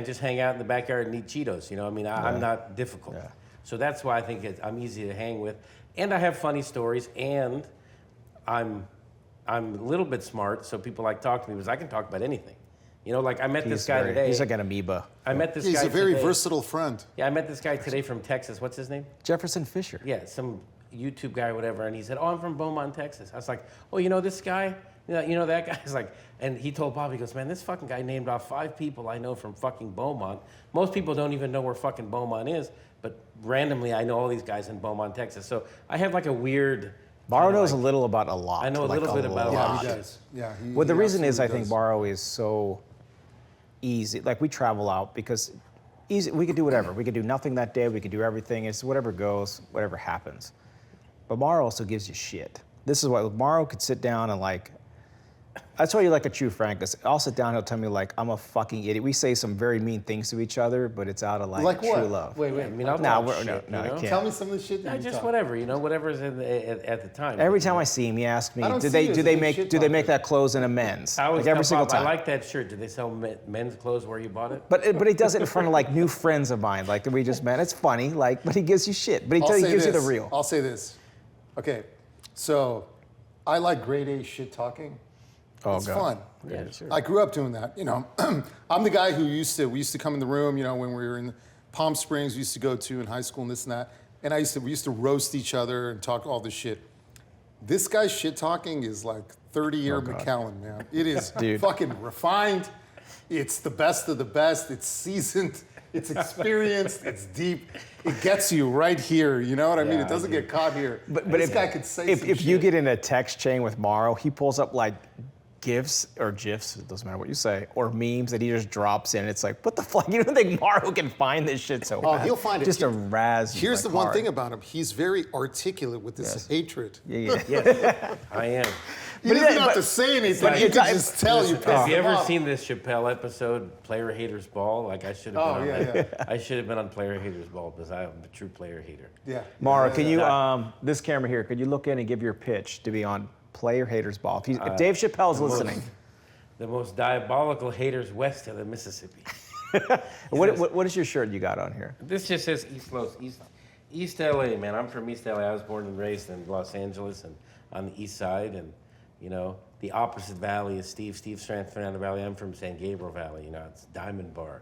just hang out in the backyard and eat Cheetos. I mean, I'm not difficult. Yeah. So that's why I think I'm easy to hang with. And I have funny stories. And I'm a little bit smart, so people like talk to me because I can talk about anything. Like I met this guy today. He's like an amoeba. I met this He's guy a very today. versatile friend. Yeah, I met this guy today from Texas. What's his name? Jefferson Fisher. Yeah, some YouTube guy or whatever. And he said, I'm from Beaumont, Texas. I was like, this guy? You know that guy? He's like, and he told Bob, he goes, man, this fucking guy named off 5 people I know from fucking Beaumont. Most people don't even know where fucking Beaumont is, but randomly I know all these guys in Beaumont, Texas. So I have like a weird... Barrow knows a little about a lot. I know a like little bit about a Yeah, lot. he does. Yeah. Well, the he reason is I absolutely think does. Barrow is so easy. Like we travel out because easy. We could do whatever. We could do nothing that day. We could do everything. It's whatever goes, whatever happens. But Morrow also gives you shit. This is why Morrow could sit down and like. That's why you like a true friend. Because I'll sit down. He'll tell me like I'm a fucking idiot. We say some very mean things to each other, but it's out of like what? true love. Wait. I mean, I'll No, talk we're- shit, no, I can't. Tell me some of the shit that No, you just talk. whatever, whatever's at the time. Every time I see him, he asks me, I don't "Do see they you do as they a big make shit do they make talker. that clothes in a men's?" I always Like every tell single Bob, time. I like that shirt. Do they sell men's clothes where you bought it? But he does it in front of like new friends of mine, like that we just met. It's funny, like, but he gives you shit. But he I'll say gives you the this. real. I'll say this. Okay, so I like grade A shit talking. Oh, It's God. fun. Yeah, sure. I grew up doing that. I'm the guy who we used to come in the room, when we were in Palm Springs, we used to go to in high school and this and that. And we used to roast each other and talk all this shit. This guy's shit talking is like 30-year Macallan, man. It is Dude. fucking refined. It's the best of the best. It's seasoned. It's experienced. It's deep. It gets you right here. You know what I mean? Yeah, It doesn't get caught here. But this guy could say some if you shit. get in a text chain with Morrow, he pulls up like GIFs or GIFs, it doesn't matter what you say, or memes that he just drops in. It's like, what the fuck? You don't think Morrow can find this shit so Oh, fast? he'll find it. Just a razz. Here's like the one hard. thing about him. He's very articulate with this Yes. hatred. Yeah. Yes, I am. You But didn't it- have but- to say anything. but You it's- could just tell you pissed Have you him ever off. seen this Chappelle episode, Player Haters Ball? Like I should have Oh, been on yeah, that. I should have been on Player Haters Ball because I am a true player hater. Yeah. Morrow, Yeah, can yeah. you, this camera here, could you look in and give your pitch to be on Player Haters Ball? If Dave Chappelle's listening, The most diabolical haters west of the Mississippi. what is your shirt you got on here? This just says East Los. East LA, man. I'm from East LA. I was born and raised in Los Angeles and on the east side, and the opposite valley is Steve. Steve's from Fernando Valley. I'm from San Gabriel Valley. It's Diamond Bar.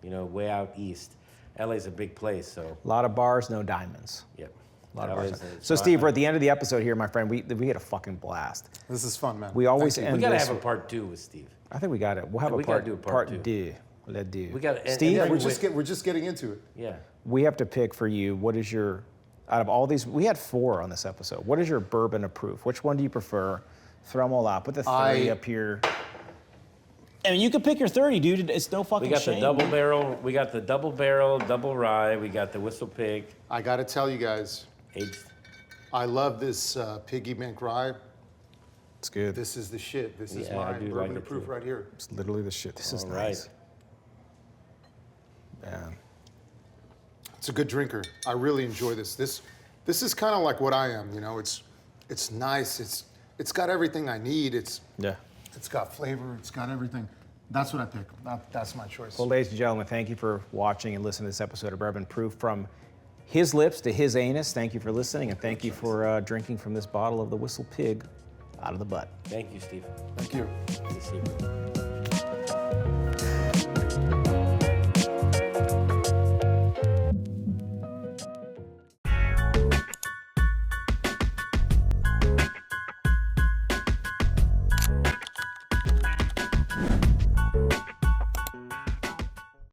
Way out east. LA's a big place, so. A lot of bars, no diamonds. Yep. A lot of bars. So Steve, we're at the end of the episode here, my friend. We had a fucking blast. This is fun, man. We always Thank you. end We gotta this. have a part 2 with Steve. I think we got it. We'll have Yeah, a we gotta part, do a part deux. Let's do. We gotta- and- Steve, and Yeah, we're just getting into it. Yeah. we have to pick for you. What is your, out of all these, we had 4 on this episode. What is your bourbon approved? Which one do you prefer? Throw them all out. Put the 3 up here. I mean, you can pick your 30, dude. It's no fucking We got shame. the double barrel. We got the double barrel, double rye. We got the Whistle Pig. I got to tell you guys, Aged. I love this Piggybank rye. It's good. This is the shit. This is Yeah, I my do bourbon like it proof too. right here. It's literally the shit. This is All nice. right. Man. It's a good drinker. I really enjoy this. This is kind of like what I am. It's nice. It's got everything I need. It's got flavor. It's got everything. That's what I pick. That's my choice. Well, ladies and gentlemen, thank you for watching and listening to this episode of Bourbon Proof. From his lips to his anus, thank you for listening, and thank you for drinking from this bottle of the Whistle Pig out of the butt. Thank you, Steve. Thank you. Good to see you.